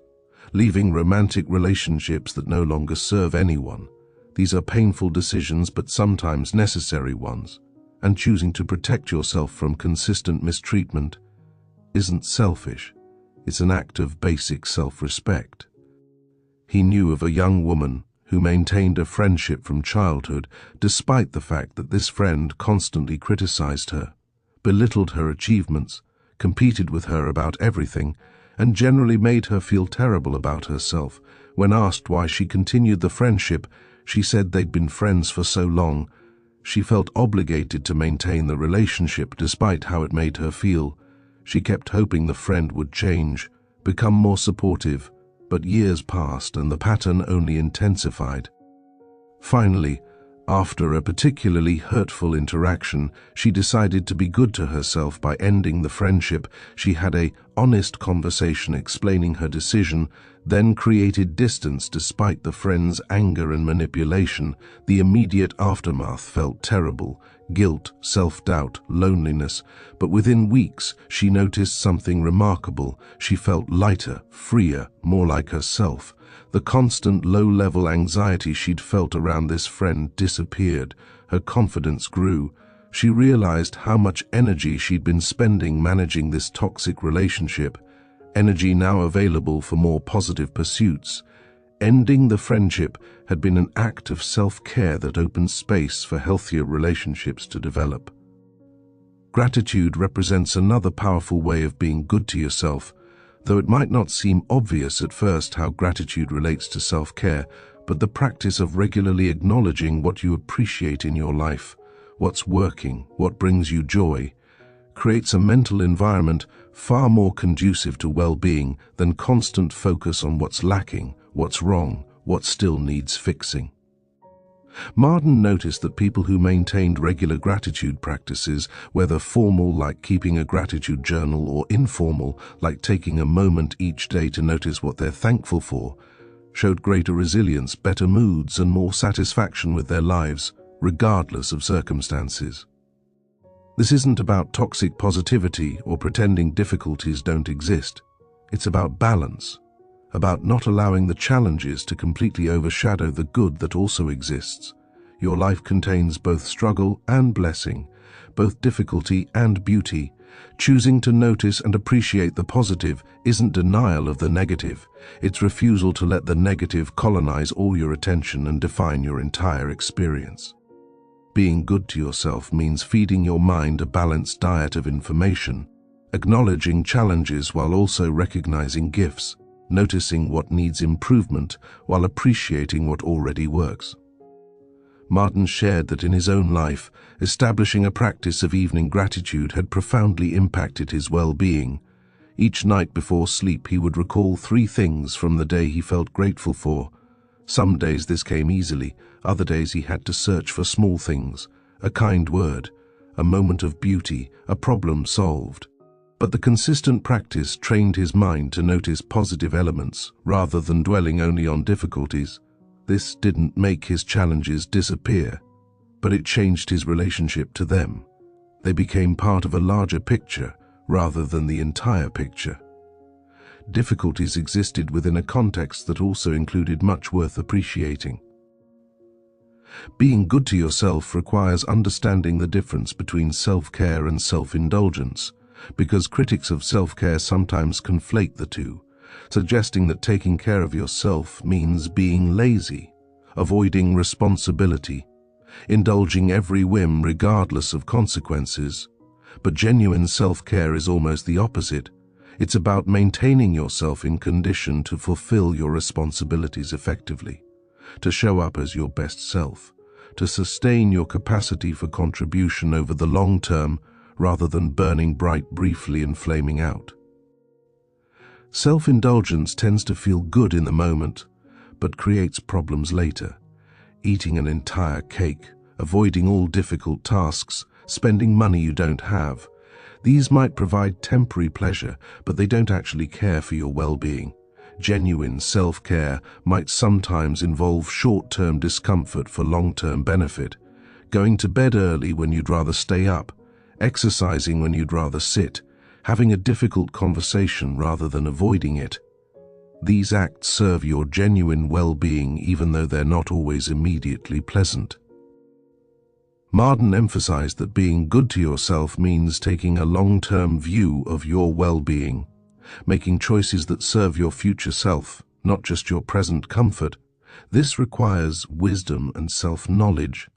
leaving romantic relationships that no longer serve anyone. These are painful decisions, but sometimes necessary ones, and choosing to protect yourself from consistent mistreatment isn't selfish. It's an act of basic self-respect. He knew of a young woman who maintained a friendship from childhood despite the fact that this friend constantly criticized her, belittled her achievements, competed with her about everything, and generally made her feel terrible about herself. When asked why she continued the friendship, she said they'd been friends for so long. She felt obligated to maintain the relationship despite how it made her feel. She kept hoping the friend would change, become more supportive, but years passed and the pattern only intensified. Finally, after a particularly hurtful interaction, she decided to be good to herself by ending the friendship. She had an honest conversation explaining her decision, then created distance despite the friend's anger and manipulation. The immediate aftermath felt terrible: guilt, self-doubt, loneliness. But within weeks, she noticed something remarkable. She felt lighter, freer, more like herself. The constant low-level anxiety she'd felt around this friend disappeared. Her confidence grew. She realized how much energy she'd been spending managing this toxic relationship, energy now available for more positive pursuits. Ending the friendship had been an act of self-care that opened space for healthier relationships to develop. Gratitude represents another powerful way of being good to yourself. Though it might not seem obvious at first how gratitude relates to self-care, but the practice of regularly acknowledging what you appreciate in your life, what's working, what brings you joy, creates a mental environment far more conducive to well-being than constant focus on what's lacking, what's wrong, what still needs fixing. Marden noticed that people who maintained regular gratitude practices, whether formal like keeping a gratitude journal or informal like taking a moment each day to notice what they're thankful for, showed greater resilience, better moods, and more satisfaction with their lives, regardless of circumstances. This isn't about toxic positivity or pretending difficulties don't exist. It's about balance, about not allowing the challenges to completely overshadow the good that also exists. Your life contains both struggle and blessing, both difficulty and beauty. Choosing to notice and appreciate the positive isn't denial of the negative. It's refusal to let the negative colonize all your attention and define your entire experience. Being good to yourself means feeding your mind a balanced diet of information, acknowledging challenges while also recognizing gifts, noticing what needs improvement while appreciating what already works. Marden shared that in his own life, establishing a practice of evening gratitude had profoundly impacted his well-being. Each night before sleep, he would recall 3 things from the day he felt grateful for. Some days this came easily, other days he had to search for small things: a kind word, a moment of beauty, a problem solved. But the consistent practice trained his mind to notice positive elements rather than dwelling only on difficulties. This didn't make his challenges disappear, but it changed his relationship to them. They became part of a larger picture rather than the entire picture. Difficulties existed within a context that also included much worth appreciating. Being good to yourself requires understanding the difference between self-care and self-indulgence, because critics of self-care sometimes conflate the two, suggesting that taking care of yourself means being lazy, avoiding responsibility, indulging every whim regardless of consequences. But genuine self-care is almost the opposite. It's about maintaining yourself in condition to fulfill your responsibilities effectively, to show up as your best self, to sustain your capacity for contribution over the long term, rather than burning bright briefly and flaming out. Self-indulgence tends to feel good in the moment, but creates problems later. Eating an entire cake, avoiding all difficult tasks, spending money you don't have. These might provide temporary pleasure, but they don't actually care for your well-being. Genuine self-care might sometimes involve short-term discomfort for long-term benefit. Going to bed early when you'd rather stay up, exercising when you'd rather sit, having a difficult conversation rather than avoiding it. These acts serve your genuine well-being even though they're not always immediately pleasant. Marden emphasized that being good to yourself means taking a long-term view of your well-being, making choices that serve your future self, not just your present comfort. This requires wisdom and self-knowledge,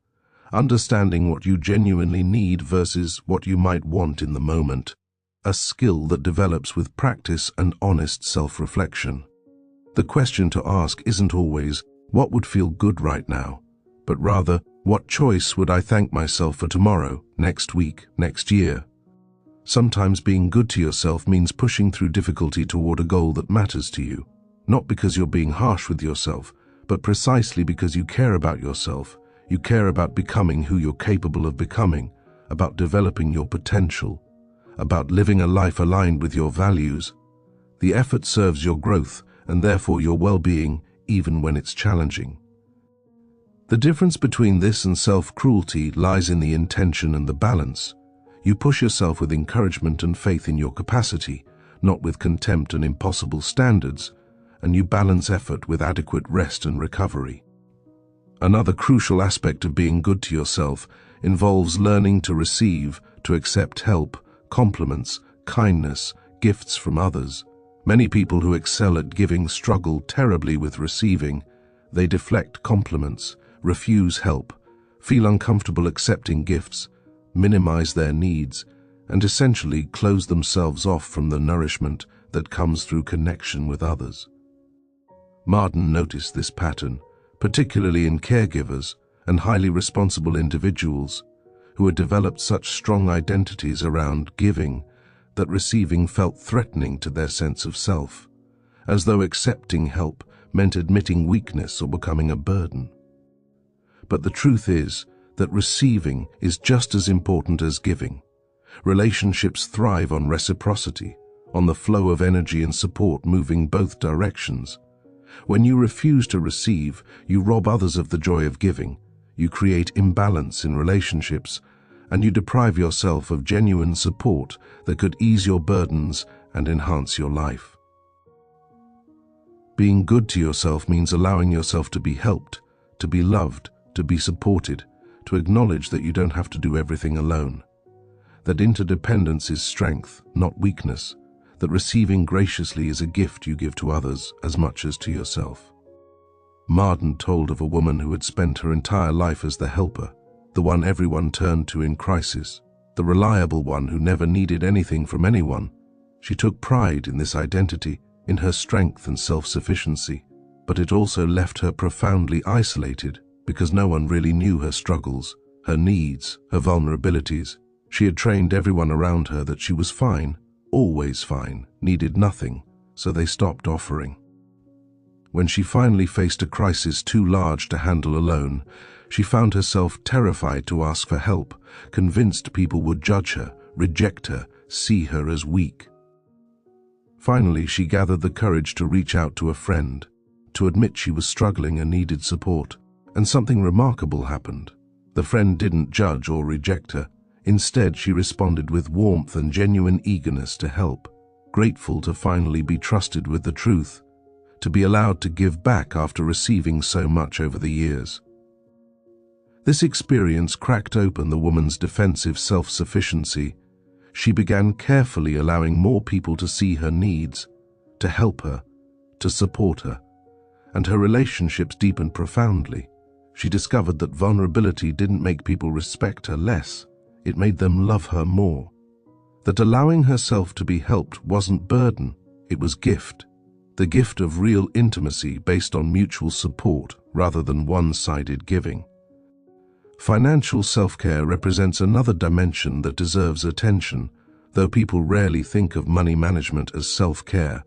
understanding what you genuinely need versus what you might want in the moment, a skill that develops with practice and honest self-reflection. The question to ask isn't always, what would feel good right now, but rather, what choice would I thank myself for tomorrow, next week, next year? Sometimes being good to yourself means pushing through difficulty toward a goal that matters to you, not because you're being harsh with yourself, but precisely because you care about yourself. You care about becoming who you're capable of becoming, about developing your potential, about living a life aligned with your values. The effort serves your growth and therefore your well-being, even when it's challenging. The difference between this and self-cruelty lies in the intention and the balance. You push yourself with encouragement and faith in your capacity, not with contempt and impossible standards, and you balance effort with adequate rest and recovery. Another crucial aspect of being good to yourself involves learning to receive, to accept help, compliments, kindness, gifts from others. Many people who excel at giving struggle terribly with receiving. They deflect compliments, refuse help, feel uncomfortable accepting gifts, minimize their needs, and essentially close themselves off from the nourishment that comes through connection with others. Marden noticed this pattern, particularly in caregivers and highly responsible individuals who had developed such strong identities around giving that receiving felt threatening to their sense of self, as though accepting help meant admitting weakness or becoming a burden. But the truth is that receiving is just as important as giving. Relationships thrive on reciprocity, on the flow of energy and support moving both directions. When you refuse to receive, you rob others of the joy of giving, you create imbalance in relationships, and you deprive yourself of genuine support that could ease your burdens and enhance your life. Being good to yourself means allowing yourself to be helped, to be loved, to be supported, to acknowledge that you don't have to do everything alone, that interdependence is strength, not weakness, that receiving graciously is a gift you give to others as much as to yourself. Marden told of a woman who had spent her entire life as the helper, the one everyone turned to in crisis, the reliable one who never needed anything from anyone. She took pride in this identity, in her strength and self-sufficiency, but it also left her profoundly isolated because no one really knew her struggles, her needs, her vulnerabilities. She had trained everyone around her that she was fine, always fine, needed nothing, so they stopped offering. When she finally faced a crisis too large to handle alone, she found herself terrified to ask for help, convinced people would judge her, reject her, see her as weak. Finally, she gathered the courage to reach out to a friend, to admit she was struggling and needed support, and something remarkable happened. The friend didn't judge or reject her. Instead, she responded with warmth and genuine eagerness to help, grateful to finally be trusted with the truth, to be allowed to give back after receiving so much over the years. This experience cracked open the woman's defensive self-sufficiency. She began carefully allowing more people to see her needs, to help her, to support her, and her relationships deepened profoundly. She discovered that vulnerability didn't make people respect her less, it made them love her more. That allowing herself to be helped wasn't burden, it was gift. The gift of real intimacy based on mutual support rather than one-sided giving. Financial self-care represents another dimension that deserves attention, though people rarely think of money management as self-care.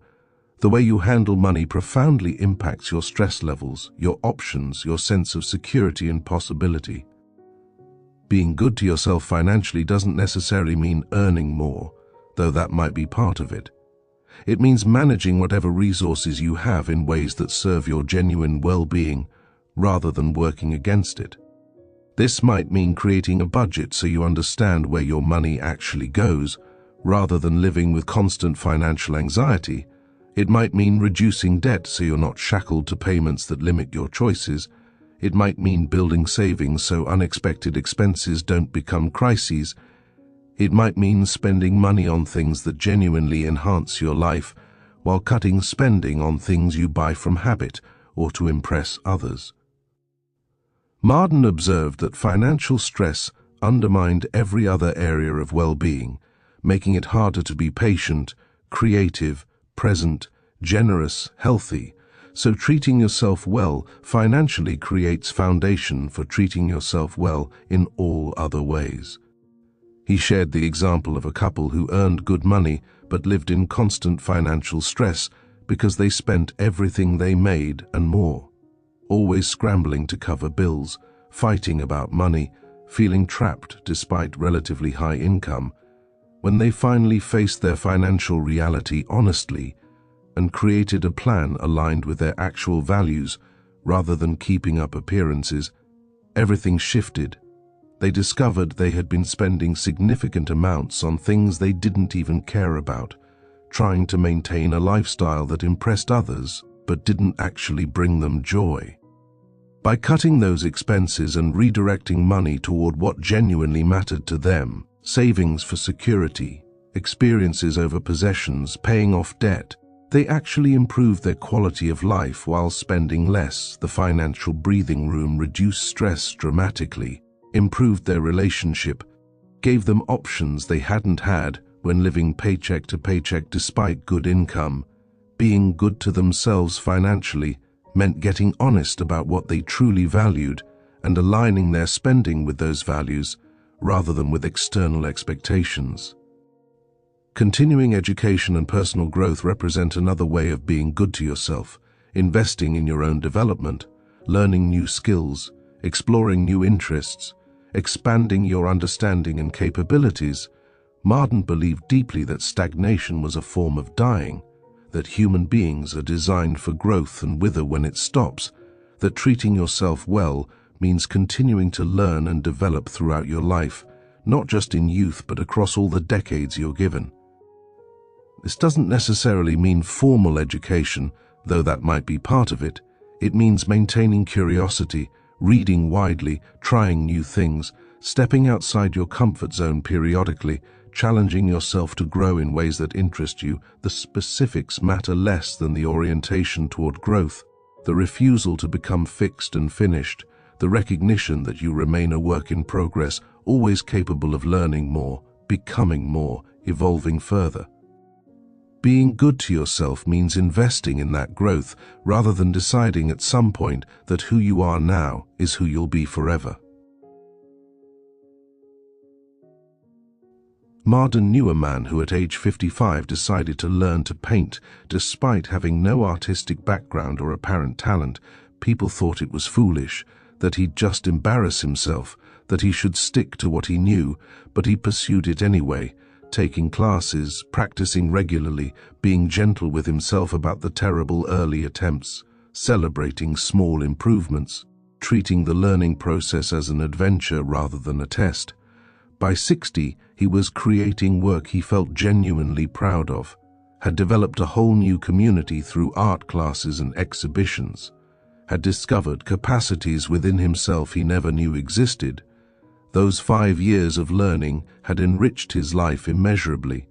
The way you handle money profoundly impacts your stress levels, your options, your sense of security and possibility. Being good to yourself financially doesn't necessarily mean earning more, though that might be part of it. It means managing whatever resources you have in ways that serve your genuine well-being, rather than working against it. This might mean creating a budget so you understand where your money actually goes, rather than living with constant financial anxiety. It might mean reducing debt so you're not shackled to payments that limit your choices. It might mean building savings so unexpected expenses don't become crises. It might mean spending money on things that genuinely enhance your life, while cutting spending on things you buy from habit or to impress others. Marden observed that financial stress undermined every other area of well-being, making it harder to be patient, creative, present, generous, healthy. So treating yourself well financially creates foundation for treating yourself well in all other ways. He shared the example of a couple who earned good money but lived in constant financial stress because they spent everything they made and more, always scrambling to cover bills, fighting about money, feeling trapped despite relatively high income. When they finally faced their financial reality honestly and created a plan aligned with their actual values rather than keeping up appearances, everything shifted. They discovered they had been spending significant amounts on things they didn't even care about, trying to maintain a lifestyle that impressed others but didn't actually bring them joy. By cutting those expenses and redirecting money toward what genuinely mattered to them, savings for security, experiences over possessions, paying off debt, they actually improved their quality of life while spending less. The financial breathing room reduced stress dramatically, improved their relationship, gave them options they hadn't had when living paycheck to paycheck despite good income. Being good to themselves financially meant getting honest about what they truly valued and aligning their spending with those values rather than with external expectations. Continuing education and personal growth represent another way of being good to yourself, investing in your own development, learning new skills, exploring new interests, expanding your understanding and capabilities. Marden believed deeply that stagnation was a form of dying, that human beings are designed for growth and wither when it stops, that treating yourself well means continuing to learn and develop throughout your life, not just in youth but across all the decades you're given. This doesn't necessarily mean formal education, though that might be part of it. It means maintaining curiosity, reading widely, trying new things, stepping outside your comfort zone periodically, challenging yourself to grow in ways that interest you. The specifics matter less than the orientation toward growth, the refusal to become fixed and finished, the recognition that you remain a work in progress, always capable of learning more, becoming more, evolving further. Being good to yourself means investing in that growth rather than deciding at some point that who you are now is who you'll be forever. Marden knew a man who at age 55 decided to learn to paint despite having no artistic background or apparent talent. People thought it was foolish, that he'd just embarrass himself, that he should stick to what he knew, but he pursued it anyway, taking classes, practicing regularly, being gentle with himself about the terrible early attempts, celebrating small improvements, treating the learning process as an adventure rather than a test. By 60, he was creating work he felt genuinely proud of, had developed a whole new community through art classes and exhibitions, had discovered capacities within himself he never knew existed. Those 5 years of learning had enriched his life immeasurably,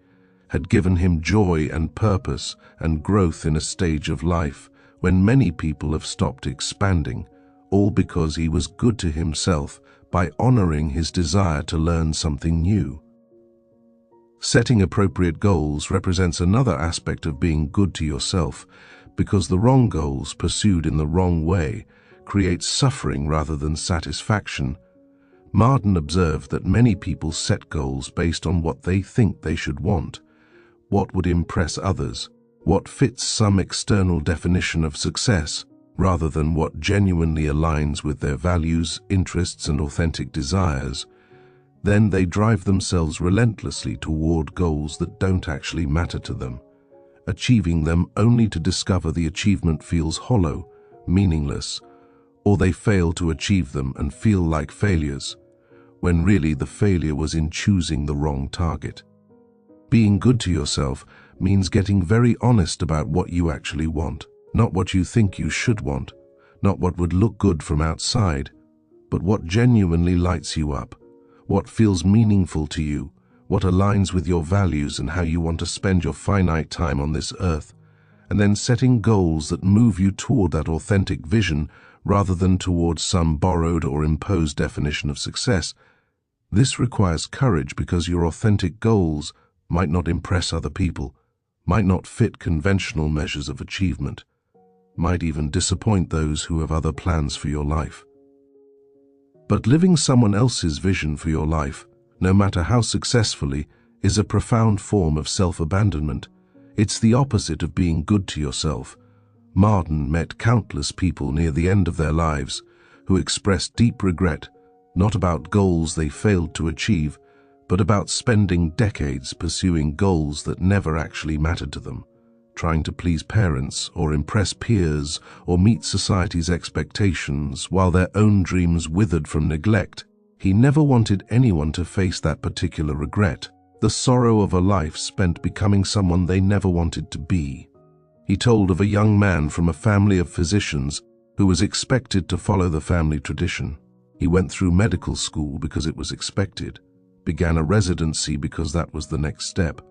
had given him joy and purpose and growth in a stage of life when many people have stopped expanding, all because he was good to himself by honoring his desire to learn something new. Setting appropriate goals represents another aspect of being good to yourself, because the wrong goals pursued in the wrong way create suffering rather than satisfaction. Marden observed that many people set goals based on what they think they should want, what would impress others, what fits some external definition of success, rather than what genuinely aligns with their values, interests, and authentic desires. Then they drive themselves relentlessly toward goals that don't actually matter to them, achieving them only to discover the achievement feels hollow, meaningless, or they fail to achieve them and feel like failures, when really the failure was in choosing the wrong target. Being good to yourself means getting very honest about what you actually want, not what you think you should want, not what would look good from outside, but what genuinely lights you up, what feels meaningful to you, what aligns with your values and how you want to spend your finite time on this earth, and then setting goals that move you toward that authentic vision rather than towards some borrowed or imposed definition of success. This requires courage because your authentic goals might not impress other people, might not fit conventional measures of achievement, might even disappoint those who have other plans for your life. But living someone else's vision for your life, no matter how successfully, is a profound form of self-abandonment. It's the opposite of being good to yourself. Marden met countless people near the end of their lives who expressed deep regret, not about goals they failed to achieve, but about spending decades pursuing goals that never actually mattered to them, trying to please parents or impress peers or meet society's expectations while their own dreams withered from neglect. He never wanted anyone to face that particular regret, the sorrow of a life spent becoming someone they never wanted to be. He told of a young man from a family of physicians who was expected to follow the family tradition. He went through medical school because it was expected, began a residency because that was the next step,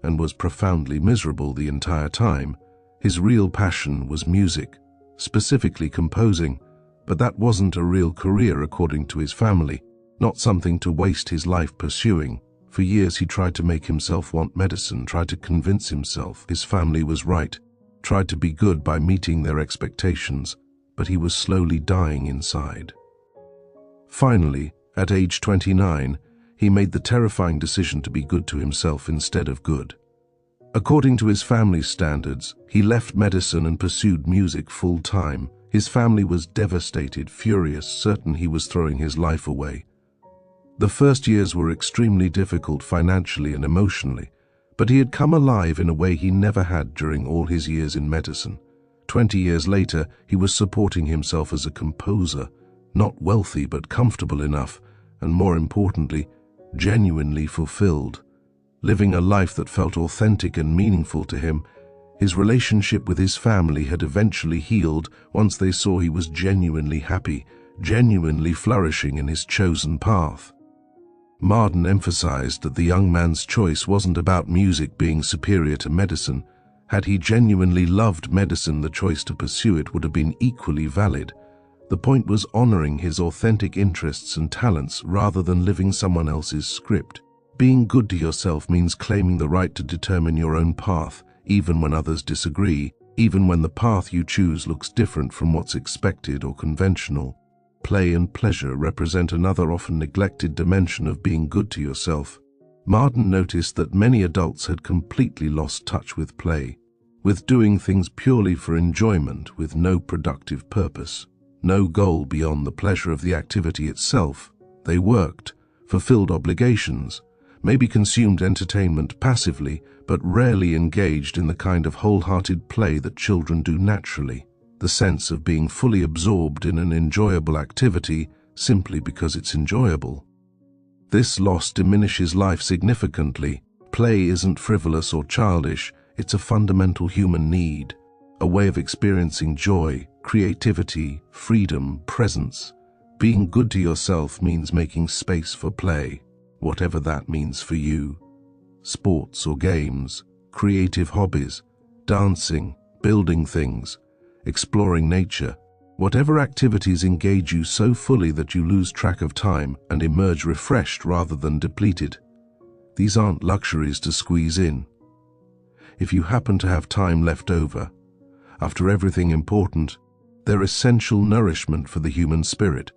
and was profoundly miserable the entire time. His real passion was music, specifically composing, but that wasn't a real career according to his family, not something to waste his life pursuing. For years he tried to make himself want medicine, tried to convince himself his family was right, tried to be good by meeting their expectations, but he was slowly dying inside. Finally, at age 29, he made the terrifying decision to be good to himself instead of good. According to his family's standards, he left medicine and pursued music full-time. His family was devastated, furious, certain he was throwing his life away. The first years were extremely difficult financially and emotionally, but he had come alive in a way he never had during all his years in medicine. 20 years later, he was supporting himself as a composer, not wealthy but comfortable enough, and more importantly, genuinely fulfilled, living a life that felt authentic and meaningful to him. His relationship with his family had eventually healed once they saw he was genuinely happy, genuinely flourishing in his chosen path. Marden emphasized that the young man's choice wasn't about music being superior to medicine. Had he genuinely loved medicine, the choice to pursue it would have been equally valid. The point was honoring his authentic interests and talents rather than living someone else's script. Being good to yourself means claiming the right to determine your own path, even when others disagree, even when the path you choose looks different from what's expected or conventional. Play and pleasure represent another often neglected dimension of being good to yourself. Marden noticed that many adults had completely lost touch with play, with doing things purely for enjoyment with no productive purpose, no goal beyond the pleasure of the activity itself. They worked, fulfilled obligations, maybe consumed entertainment passively, but rarely engaged in the kind of wholehearted play that children do naturally, the sense of being fully absorbed in an enjoyable activity simply because it's enjoyable. This loss diminishes life significantly. Play isn't frivolous or childish, it's a fundamental human need, a way of experiencing joy, creativity, freedom, presence. Being good to yourself means making space for play, whatever that means for you. Sports or games, creative hobbies, dancing, building things, exploring nature. Whatever activities engage you so fully that you lose track of time and emerge refreshed rather than depleted. These aren't luxuries to squeeze in. If you happen to have time left over, after everything important, they're essential nourishment for the human spirit.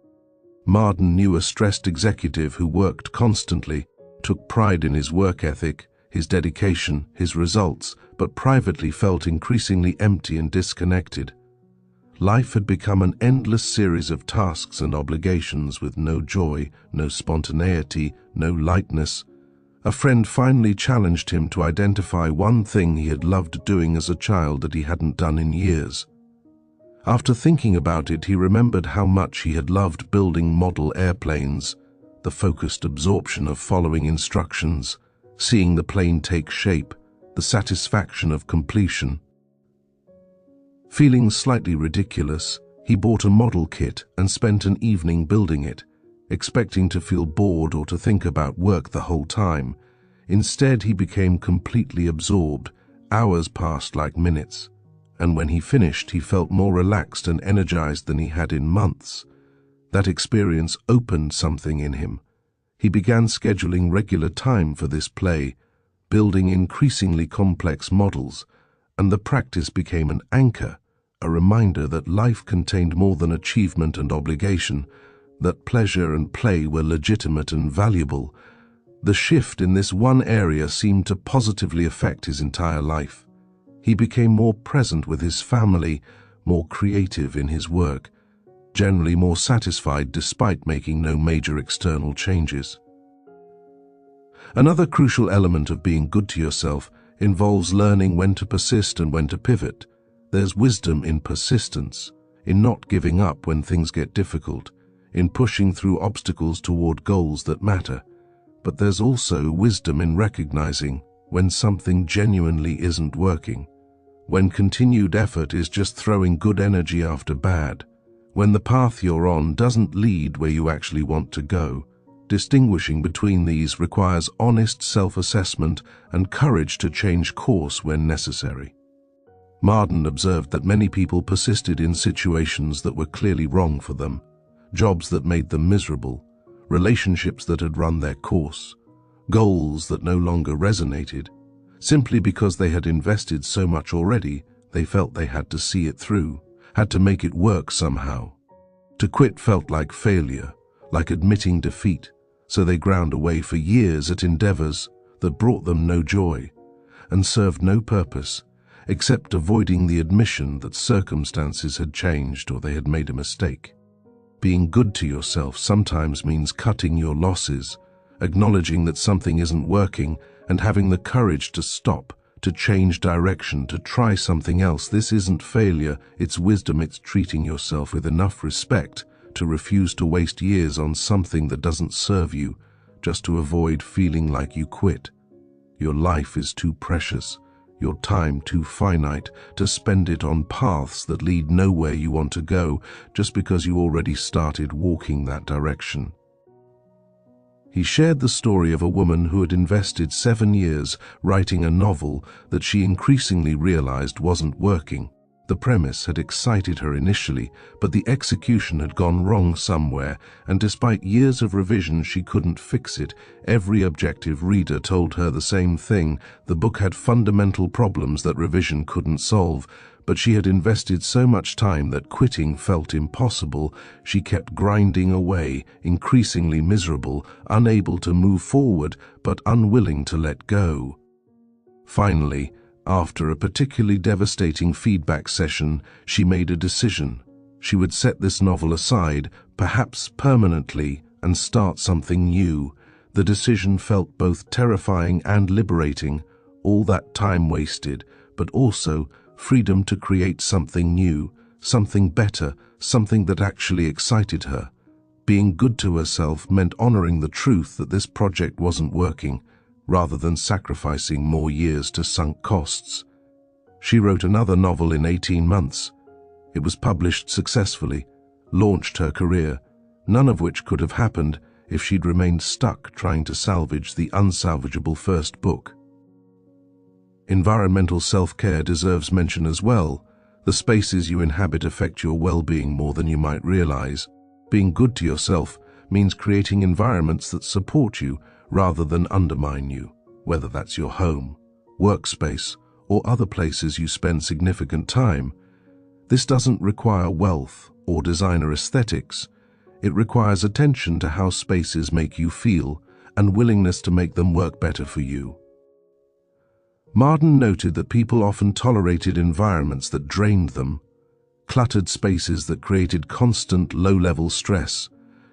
Marden knew a stressed executive who worked constantly, took pride in his work ethic, his dedication, his results, but privately felt increasingly empty and disconnected. Life had become an endless series of tasks and obligations with no joy, no spontaneity, no lightness. A friend finally challenged him to identify one thing he had loved doing as a child that he hadn't done in years. After thinking about it, he remembered how much he had loved building model airplanes, the focused absorption of following instructions, seeing the plane take shape, the satisfaction of completion. Feeling slightly ridiculous, he bought a model kit and spent an evening building it, expecting to feel bored or to think about work the whole time. Instead, he became completely absorbed. Hours passed like minutes, and when he finished, he felt more relaxed and energized than he had in months. That experience opened something in him. He began scheduling regular time for this play, building increasingly complex models, and the practice became an anchor, a reminder that life contained more than achievement and obligation, that pleasure and play were legitimate and valuable. The shift in this one area seemed to positively affect his entire life. He became more present with his family, more creative in his work, generally more satisfied despite making no major external changes. Another crucial element of being good to yourself involves learning when to persist and when to pivot. There's wisdom in persistence, in not giving up when things get difficult, in pushing through obstacles toward goals that matter. But there's also wisdom in recognizing when something genuinely isn't working, when continued effort is just throwing good energy after bad, when the path you're on doesn't lead where you actually want to go. Distinguishing between these requires honest self-assessment and courage to change course when necessary. Marden observed that many people persisted in situations that were clearly wrong for them, jobs that made them miserable, relationships that had run their course, goals that no longer resonated. Simply because they had invested so much already, they felt they had to see it through, had to make it work somehow. To quit felt like failure, like admitting defeat, so they ground away for years at endeavors that brought them no joy and served no purpose, except avoiding the admission that circumstances had changed or they had made a mistake. Being good to yourself sometimes means cutting your losses, acknowledging that something isn't working, and having the courage to stop, to change direction, to try something else. This isn't failure, it's wisdom. It's treating yourself with enough respect to refuse to waste years on something that doesn't serve you, just to avoid feeling like you quit. Your life is too precious, your time too finite, to spend it on paths that lead nowhere you want to go, just because you already started walking that direction. He shared the story of a woman who had invested 7 years writing a novel that she increasingly realized wasn't working. The premise had excited her initially, but the execution had gone wrong somewhere, and despite years of revision, she couldn't fix it. Every objective reader told her the same thing. The book had fundamental problems that revision couldn't solve, but she had invested so much time that quitting felt impossible. She kept grinding away, increasingly miserable, unable to move forward, but unwilling to let go. Finally, after a particularly devastating feedback session, she made a decision. She would set this novel aside, perhaps permanently, and start something new. The decision felt both terrifying and liberating, all that time wasted, but also freedom to create something new, something better, something that actually excited her. Being good to herself meant honoring the truth that this project wasn't working, rather than sacrificing more years to sunk costs. She wrote another novel in 18 months. It was published successfully, launched her career, none of which could have happened if she'd remained stuck trying to salvage the unsalvageable first book. Environmental self-care deserves mention as well. The spaces you inhabit affect your well-being more than you might realize. Being good to yourself means creating environments that support you rather than undermine you, whether that's your home, workspace, or other places you spend significant time. This doesn't require wealth or designer aesthetics. It requires attention to how spaces make you feel and willingness to make them work better for you. Marden noted that people often tolerated environments that drained them, cluttered spaces that created constant low-level stress,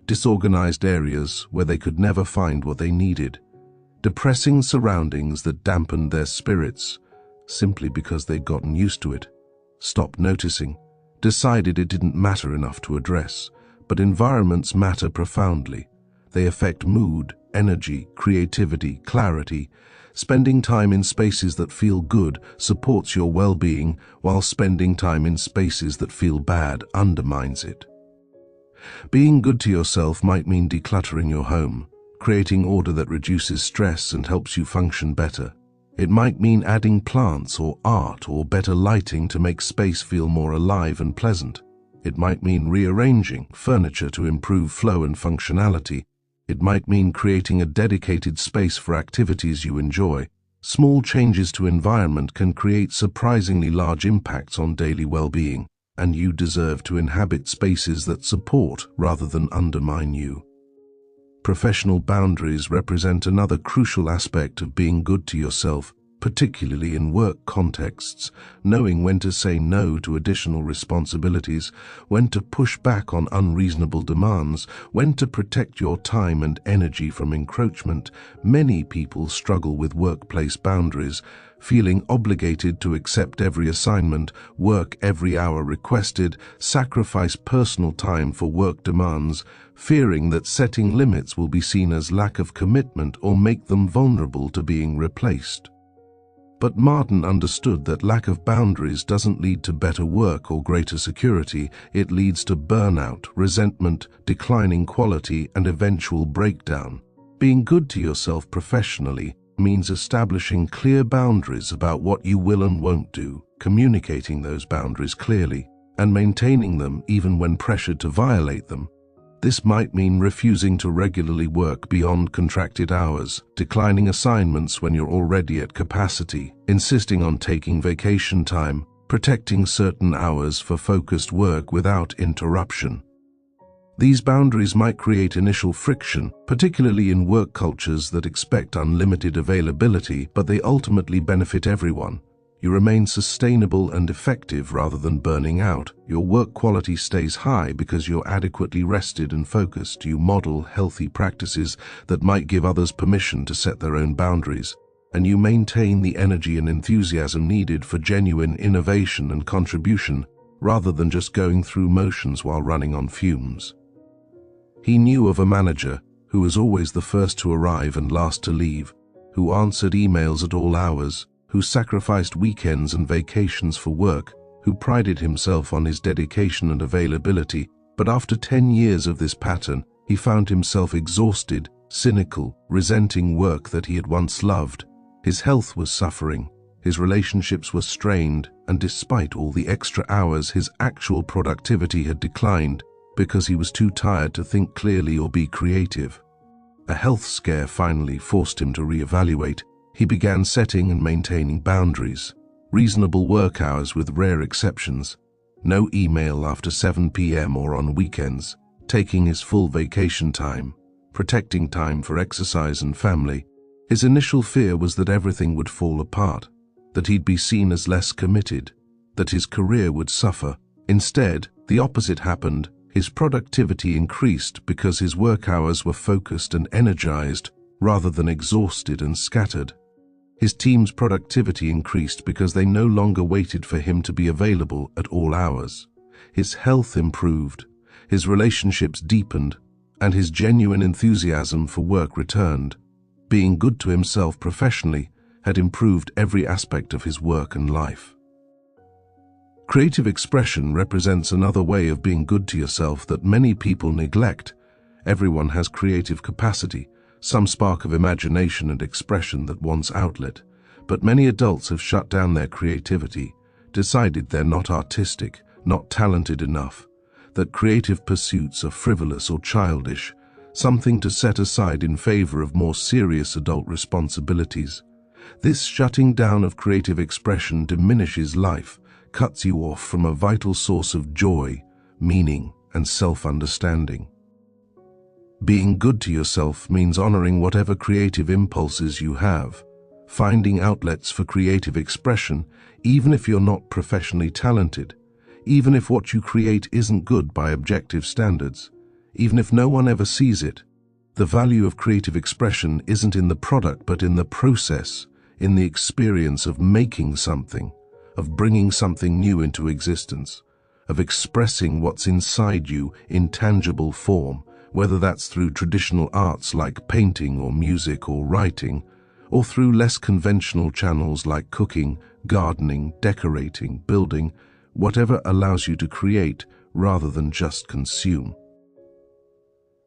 disorganized areas where they could never find what they needed, depressing surroundings that dampened their spirits simply because they'd gotten used to it, stopped noticing, decided it didn't matter enough to address. But environments matter profoundly. They affect mood, energy, creativity, clarity. Spending time in spaces that feel good supports your well-being, while spending time in spaces that feel bad undermines it. Being good to yourself might mean decluttering your home, creating order that reduces stress and helps you function better. It might mean adding plants or art or better lighting to make space feel more alive and pleasant. It might mean rearranging furniture to improve flow and functionality. It might mean creating a dedicated space for activities you enjoy. Small changes to environment can create surprisingly large impacts on daily well-being, and you deserve to inhabit spaces that support rather than undermine you. Professional boundaries represent another crucial aspect of being good to yourself, particularly in work contexts. Knowing when to say no to additional responsibilities, when to push back on unreasonable demands, when to protect your time and energy from encroachment. Many people struggle with workplace boundaries, feeling obligated to accept every assignment, work every hour requested, sacrifice personal time for work demands, fearing that setting limits will be seen as lack of commitment or make them vulnerable to being replaced. But Marden understood that lack of boundaries doesn't lead to better work or greater security. It leads to burnout, resentment, declining quality, and eventual breakdown. Being good to yourself professionally means establishing clear boundaries about what you will and won't do, communicating those boundaries clearly, and maintaining them even when pressured to violate them. This might mean refusing to regularly work beyond contracted hours, declining assignments when you're already at capacity, insisting on taking vacation time, protecting certain hours for focused work without interruption. These boundaries might create initial friction, particularly in work cultures that expect unlimited availability, but they ultimately benefit everyone. You remain sustainable and effective rather than burning out. Your work quality stays high because you're adequately rested and focused. You model healthy practices that might give others permission to set their own boundaries, and you maintain the energy and enthusiasm needed for genuine innovation and contribution, rather than just going through motions while running on fumes. He knew of a manager who was always the first to arrive and last to leave, who answered emails at all hours, who sacrificed weekends and vacations for work, who prided himself on his dedication and availability. But after 10 years of this pattern, he found himself exhausted, cynical, resenting work that he had once loved. His health was suffering, his relationships were strained, and despite all the extra hours, his actual productivity had declined because he was too tired to think clearly or be creative. A health scare finally forced him to reevaluate. He began setting and maintaining boundaries. Reasonable work hours with rare exceptions. No email after 7 p.m. or on weekends. Taking his full vacation time. Protecting time for exercise and family. His initial fear was that everything would fall apart, that he'd be seen as less committed, that his career would suffer. Instead, the opposite happened. His productivity increased because his work hours were focused and energized rather than exhausted and scattered. His team's productivity increased because they no longer waited for him to be available at all hours. His health improved, his relationships deepened, and his genuine enthusiasm for work returned. Being good to himself professionally had improved every aspect of his work and life. Creative expression represents another way of being good to yourself that many people neglect. Everyone has creative capacity, some spark of imagination and expression that wants outlet, but many adults have shut down their creativity, decided they're not artistic, not talented enough, that creative pursuits are frivolous or childish, something to set aside in favor of more serious adult responsibilities. This shutting down of creative expression diminishes life, cuts you off from a vital source of joy, meaning, and self-understanding. Being good to yourself means honoring whatever creative impulses you have, finding outlets for creative expression, even if you're not professionally talented, even if what you create isn't good by objective standards, even if no one ever sees it. The value of creative expression isn't in the product but in the process, in the experience of making something, of bringing something new into existence, of expressing what's inside you in tangible form, whether that's through traditional arts like painting or music or writing, or through less conventional channels like cooking, gardening, decorating, building, whatever allows you to create rather than just consume.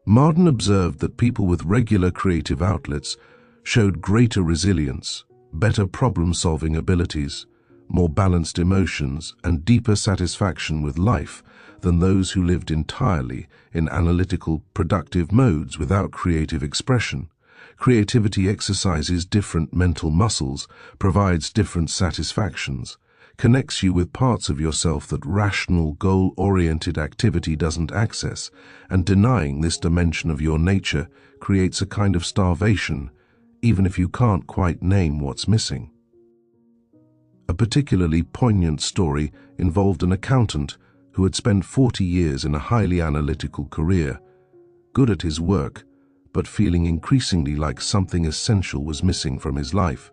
Marden observed that people with regular creative outlets showed greater resilience, better problem-solving abilities, more balanced emotions, and deeper satisfaction with life than those who lived entirely in analytical, productive modes without creative expression. Creativity exercises different mental muscles, provides different satisfactions, connects you with parts of yourself that rational, goal-oriented activity doesn't access, and denying this dimension of your nature creates a kind of starvation, even if you can't quite name what's missing. A particularly poignant story involved an accountant who had spent 40 years in a highly analytical career, good at his work, but feeling increasingly like something essential was missing from his life.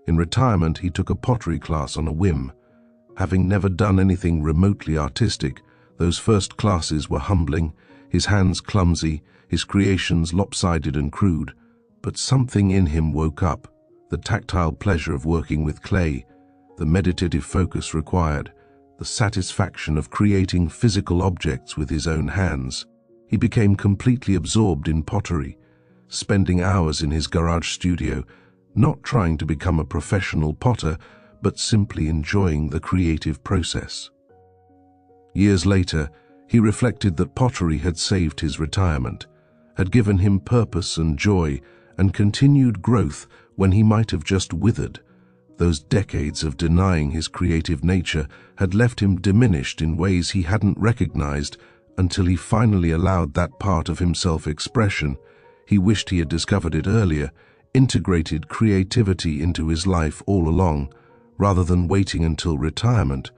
In retirement, he took a pottery class on a whim. Having never done anything remotely artistic, those first classes were humbling, his hands clumsy, his creations lopsided and crude. But something in him woke up, the tactile pleasure of working with clay, the meditative focus required, the satisfaction of creating physical objects with his own hands. He became completely absorbed in pottery, spending hours in his garage studio, not trying to become a professional potter, but simply enjoying the creative process. Years later, he reflected that pottery had saved his retirement, had given him purpose and joy, and continued growth when he might have just withered. Those decades of denying his creative nature had left him diminished in ways he hadn't recognized until he finally allowed that part of himself expression. He wished he had discovered it earlier, integrated creativity into his life all along, rather than waiting until retirement.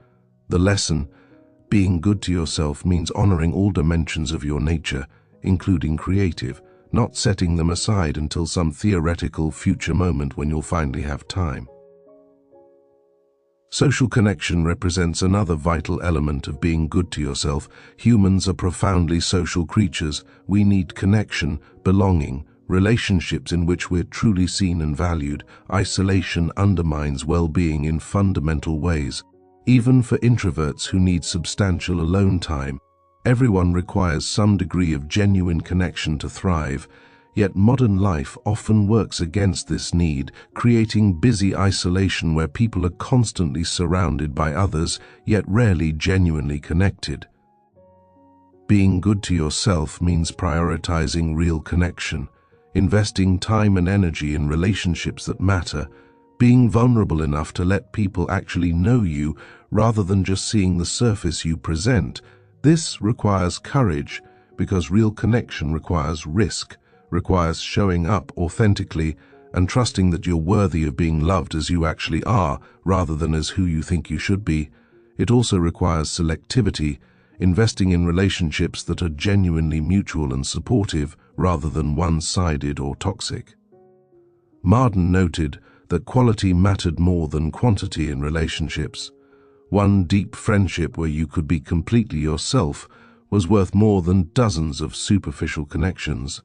The lesson: being good to yourself means honoring all dimensions of your nature, including creative, not setting them aside until some theoretical future moment when you'll finally have time. Social connection represents another vital element of being good to yourself. Humans are profoundly social creatures. We need connection, belonging, relationships in which we're truly seen and valued. Isolation undermines well-being in fundamental ways. Even for introverts who need substantial alone time, everyone requires some degree of genuine connection to thrive. Yet modern life often works against this need, creating busy isolation where people are constantly surrounded by others, yet rarely genuinely connected. Being good to yourself means prioritizing real connection, investing time and energy in relationships that matter, being vulnerable enough to let people actually know you rather than just seeing the surface you present. This requires courage, because real connection requires risk, requires showing up authentically and trusting that you're worthy of being loved as you actually are, rather than as who you think you should be. It also requires selectivity, investing in relationships that are genuinely mutual and supportive, rather than one-sided or toxic. Marden noted that quality mattered more than quantity in relationships. One deep friendship where you could be completely yourself was worth more than dozens of superficial connections.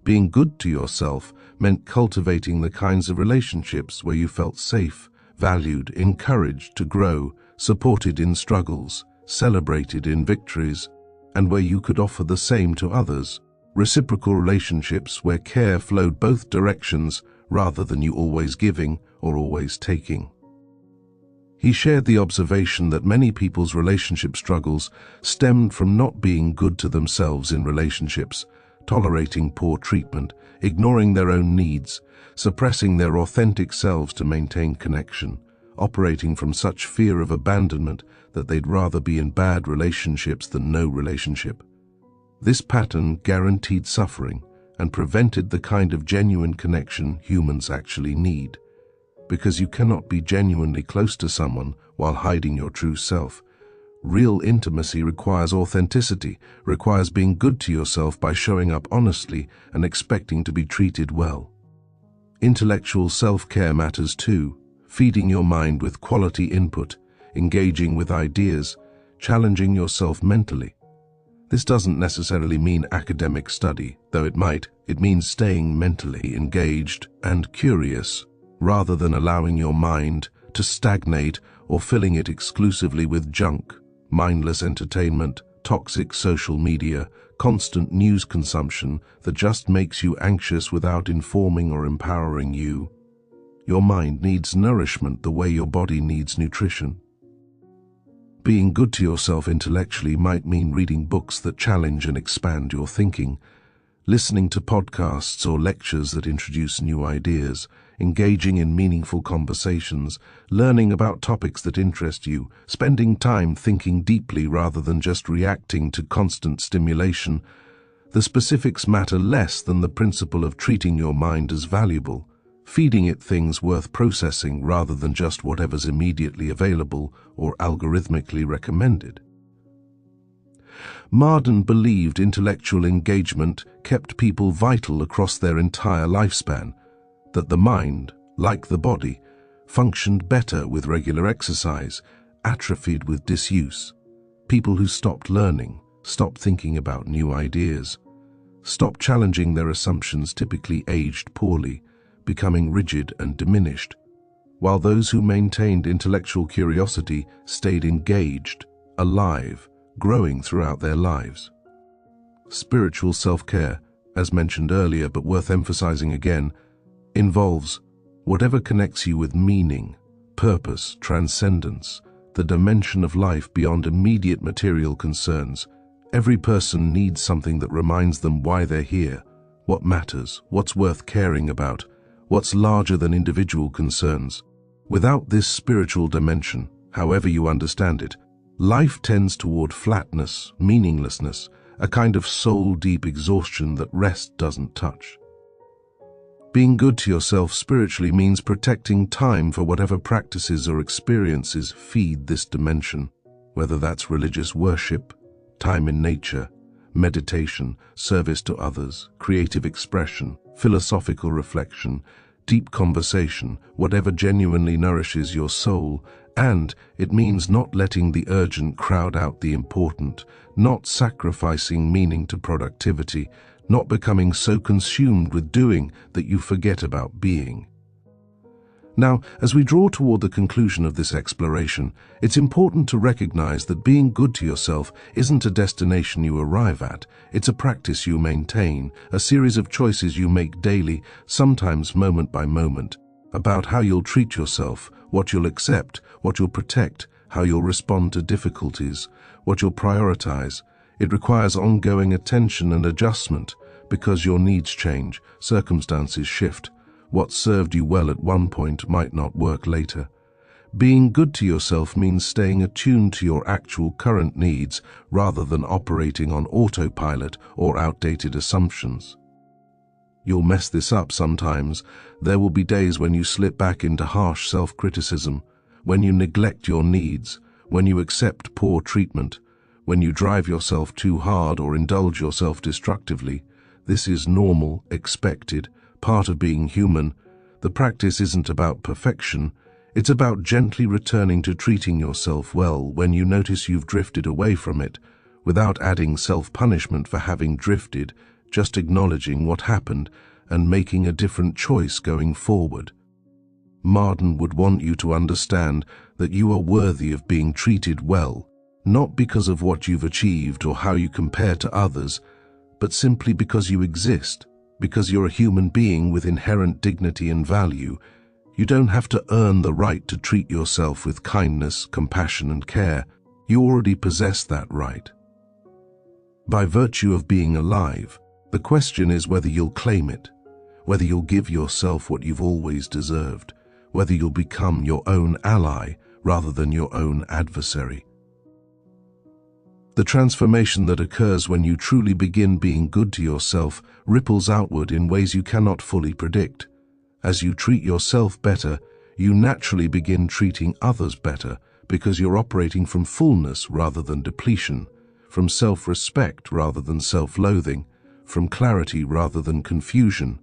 Being good to yourself meant cultivating the kinds of relationships where you felt safe, valued, encouraged to grow, supported in struggles, celebrated in victories, and where you could offer the same to others. Reciprocal relationships where care flowed both directions rather than you always giving or always taking. He shared the observation that many people's relationship struggles stemmed from not being good to themselves in relationships, tolerating poor treatment, ignoring their own needs, suppressing their authentic selves to maintain connection, operating from such fear of abandonment that they'd rather be in bad relationships than no relationship. This pattern guaranteed suffering and prevented the kind of genuine connection humans actually need. Because you cannot be genuinely close to someone while hiding your true self. Real intimacy requires authenticity, requires being good to yourself by showing up honestly and expecting to be treated well. Intellectual self-care matters too, feeding your mind with quality input, engaging with ideas, challenging yourself mentally. This doesn't necessarily mean academic study, though it might. It means staying mentally engaged and curious, rather than allowing your mind to stagnate or filling it exclusively with junk, mindless entertainment, toxic social media, constant news consumption that just makes you anxious without informing or empowering you. Your mind needs nourishment the way your body needs nutrition. Being good to yourself intellectually might mean reading books that challenge and expand your thinking, listening to podcasts or lectures that introduce new ideas, engaging in meaningful conversations, learning about topics that interest you, spending time thinking deeply rather than just reacting to constant stimulation. The specifics matter less than the principle of treating your mind as valuable, feeding it things worth processing rather than just whatever's immediately available or algorithmically recommended. Marden believed intellectual engagement kept people vital across their entire lifespan, that the mind, like the body, functioned better with regular exercise, atrophied with disuse. People who stopped learning, stopped thinking about new ideas, stopped challenging their assumptions typically aged poorly, becoming rigid and diminished, while those who maintained intellectual curiosity stayed engaged, alive, growing throughout their lives. Spiritual self-care, as mentioned earlier but worth emphasizing again, involves whatever connects you with meaning, purpose, transcendence, the dimension of life beyond immediate material concerns. Every person needs something that reminds them why they're here, what matters, what's worth caring about, what's larger than individual concerns. Without this spiritual dimension, however you understand it, life tends toward flatness, meaninglessness, a kind of soul-deep exhaustion that rest doesn't touch. Being good to yourself spiritually means protecting time for whatever practices or experiences feed this dimension, whether that's religious worship, time in nature, meditation, service to others, creative expression, philosophical reflection, deep conversation, whatever genuinely nourishes your soul. And it means not letting the urgent crowd out the important, not sacrificing meaning to productivity, not becoming so consumed with doing that you forget about being. Now, as we draw toward the conclusion of this exploration, it's important to recognize that being good to yourself isn't a destination you arrive at. It's a practice you maintain, a series of choices you make daily, sometimes moment by moment, about how you'll treat yourself, what you'll accept, what you'll protect, how you'll respond to difficulties, what you'll prioritize. It requires ongoing attention and adjustment because your needs change, circumstances shift. What served you well at one point might not work later. Being good to yourself means staying attuned to your actual current needs rather than operating on autopilot or outdated assumptions. You'll mess this up sometimes. There will be days when you slip back into harsh self-criticism, when you neglect your needs, when you accept poor treatment, when you drive yourself too hard or indulge yourself destructively. This is normal, expected, part of being human. The practice isn't about perfection. It's about gently returning to treating yourself well when you notice you've drifted away from it, without adding self-punishment for having drifted, just acknowledging what happened and making a different choice going forward. Marden would want you to understand that you are worthy of being treated well, not because of what you've achieved or how you compare to others, but simply because you exist, because you're a human being with inherent dignity and value. You don't have to earn the right to treat yourself with kindness, compassion, and care. You already possess that right. By virtue of being alive, the question is whether you'll claim it, whether you'll give yourself what you've always deserved, whether you'll become your own ally rather than your own adversary. The transformation that occurs when you truly begin being good to yourself ripples outward in ways you cannot fully predict. As you treat yourself better, you naturally begin treating others better because you're operating from fullness rather than depletion, from self-respect rather than self-loathing, from clarity rather than confusion.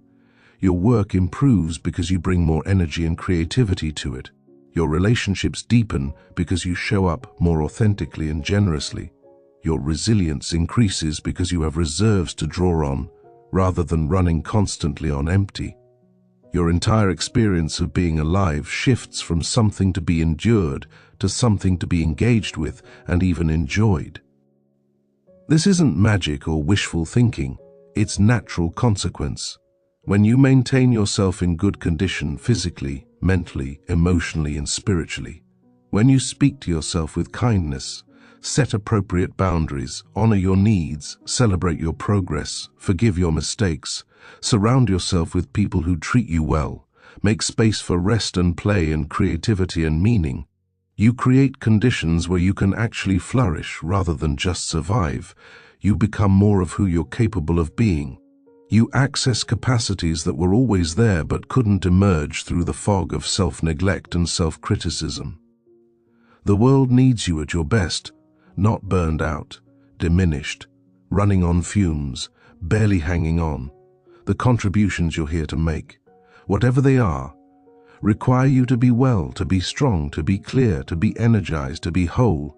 Your work improves because you bring more energy and creativity to it. Your relationships deepen because you show up more authentically and generously. Your resilience increases because you have reserves to draw on, rather than running constantly on empty. Your entire experience of being alive shifts from something to be endured to something to be engaged with and even enjoyed. This isn't magic or wishful thinking, it's natural consequence. When you maintain yourself in good condition physically, mentally, emotionally, and spiritually, when you speak to yourself with kindness, set appropriate boundaries, honor your needs, celebrate your progress, forgive your mistakes, surround yourself with people who treat you well, make space for rest and play and creativity and meaning, you create conditions where you can actually flourish rather than just survive. You become more of who you're capable of being. You access capacities that were always there but couldn't emerge through the fog of self-neglect and self-criticism. The world needs you at your best, not burned out, diminished, running on fumes, barely hanging on. The contributions you're here to make, whatever they are, require you to be well, to be strong, to be clear, to be energized, to be whole.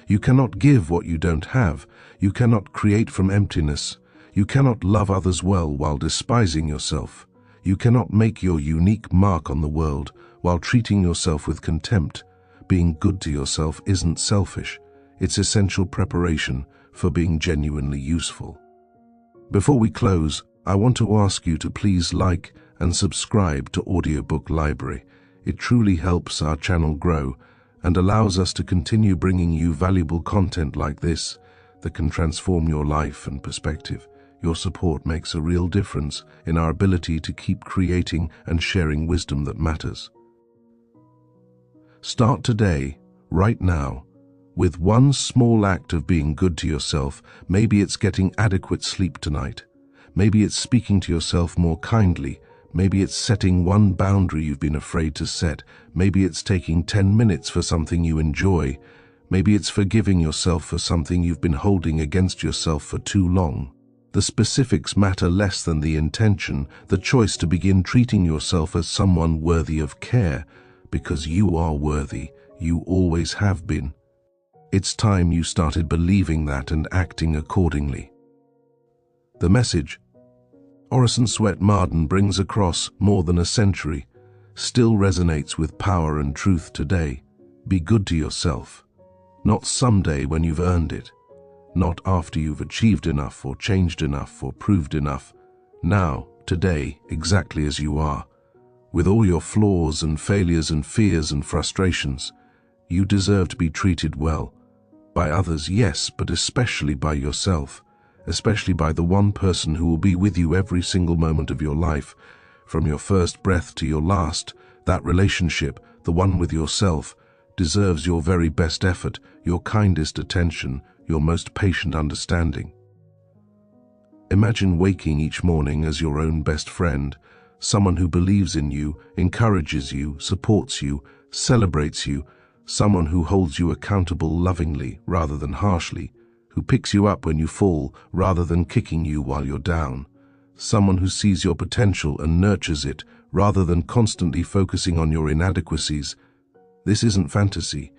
You cannot give what you don't have. You cannot create from emptiness. You cannot love others well while despising yourself. You cannot make your unique mark on the world while treating yourself with contempt. Being good to yourself isn't selfish. It's essential preparation for being genuinely useful. Before we close, I want to ask you to please like and subscribe to Audiobook Library. It truly helps our channel grow and allows us to continue bringing you valuable content like this that can transform your life and perspective. Your support makes a real difference in our ability to keep creating and sharing wisdom that matters. Start today, right now, with one small act of being good to yourself. Maybe it's getting adequate sleep tonight. Maybe it's speaking to yourself more kindly. Maybe it's setting one boundary you've been afraid to set. Maybe it's taking 10 minutes for something you enjoy. Maybe it's forgiving yourself for something you've been holding against yourself for too long. The specifics matter less than the intention, the choice to begin treating yourself as someone worthy of care, because you are worthy. You always have been. It's time you started believing that and acting accordingly. The message Orison Swett Marden brings across more than a century still resonates with power and truth today. Be good to yourself. Not someday when you've earned it. Not after you've achieved enough or changed enough or proved enough. Now, today, exactly as you are. With all your flaws and failures and fears and frustrations, you deserve to be treated well. By others, yes, but especially by yourself. Especially by the one person who will be with you every single moment of your life, from your first breath to your last. That relationship, the one with yourself, deserves your very best effort, your kindest attention, your most patient understanding. Imagine waking each morning as your own best friend, someone who believes in you, encourages you, supports you, celebrates you, someone who holds you accountable lovingly rather than harshly, who picks you up when you fall rather than kicking you while you're down, someone who sees your potential and nurtures it rather than constantly focusing on your inadequacies. This isn't fantasy.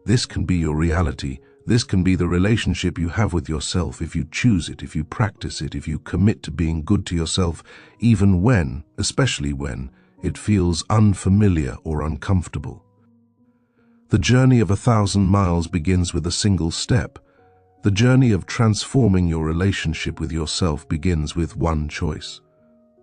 This can be your reality. This can be the relationship you have with yourself if you choose it, if you practice it, if you commit to being good to yourself, even when, especially when, it feels unfamiliar or uncomfortable. The journey of 1,000 miles begins with a single step. The journey of transforming your relationship with yourself begins with one choice.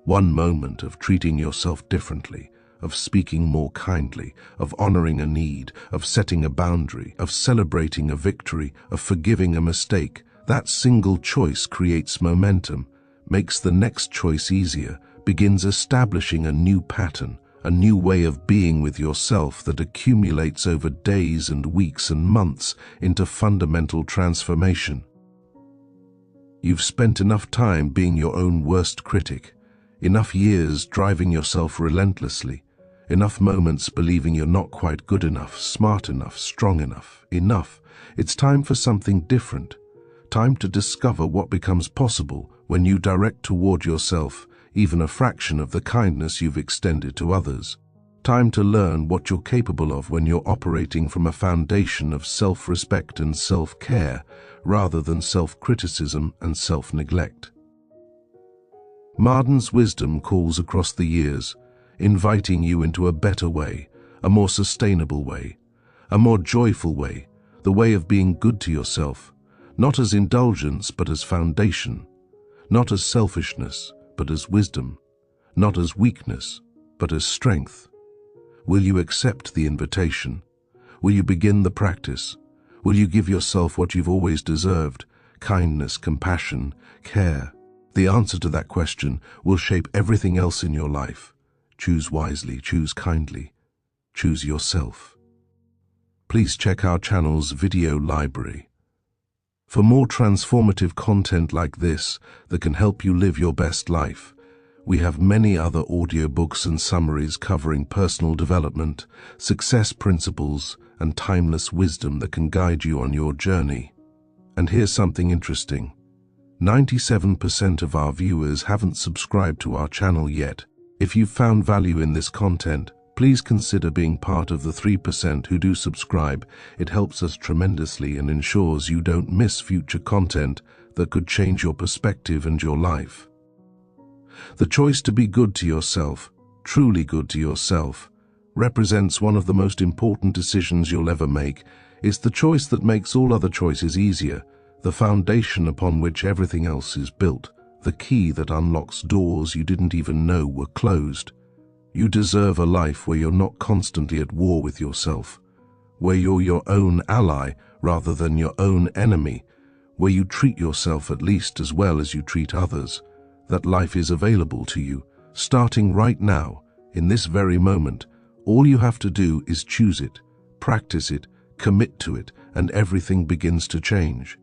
One moment of treating yourself differently, of speaking more kindly, of honoring a need, of setting a boundary, of celebrating a victory, of forgiving a mistake. That single choice creates momentum, makes the next choice easier, begins establishing a new pattern, a new way of being with yourself that accumulates over days and weeks and months into fundamental transformation. You've spent enough time being your own worst critic, enough years driving yourself relentlessly, enough moments believing you're not quite good enough, smart enough, strong enough, enough. It's time for something different. Time to discover what becomes possible when you direct toward yourself even a fraction of the kindness you've extended to others. Time to learn what you're capable of when you're operating from a foundation of self-respect and self-care rather than self-criticism and self-neglect. Marden's wisdom calls across the years, inviting you into a better way, a more sustainable way, a more joyful way, the way of being good to yourself, not as indulgence but as foundation, not as selfishness but as wisdom, not as weakness but as strength. Will you accept the invitation? Will you begin the practice? Will you give yourself what you've always deserved? Kindness, compassion, care. The answer to that question will shape everything else in your life. Choose wisely, choose kindly, choose yourself. Please check our channel's video library. For more transformative content like this that can help you live your best life, we have many other audiobooks and summaries covering personal development, success principles, and timeless wisdom that can guide you on your journey. And here's something interesting. 97% of our viewers haven't subscribed to our channel yet. If you've found value in this content, please consider being part of the 3% who do subscribe. It helps us tremendously and ensures you don't miss future content that could change your perspective and your life. The choice to be good to yourself, truly good to yourself, represents one of the most important decisions you'll ever make. It's the choice that makes all other choices easier, the foundation upon which everything else is built, the key that unlocks doors you didn't even know were closed. You deserve a life where you're not constantly at war with yourself, where you're your own ally rather than your own enemy, where you treat yourself at least as well as you treat others. That life is available to you, starting right now, in this very moment. All you have to do is choose it, practice it, commit to it, and everything begins to change.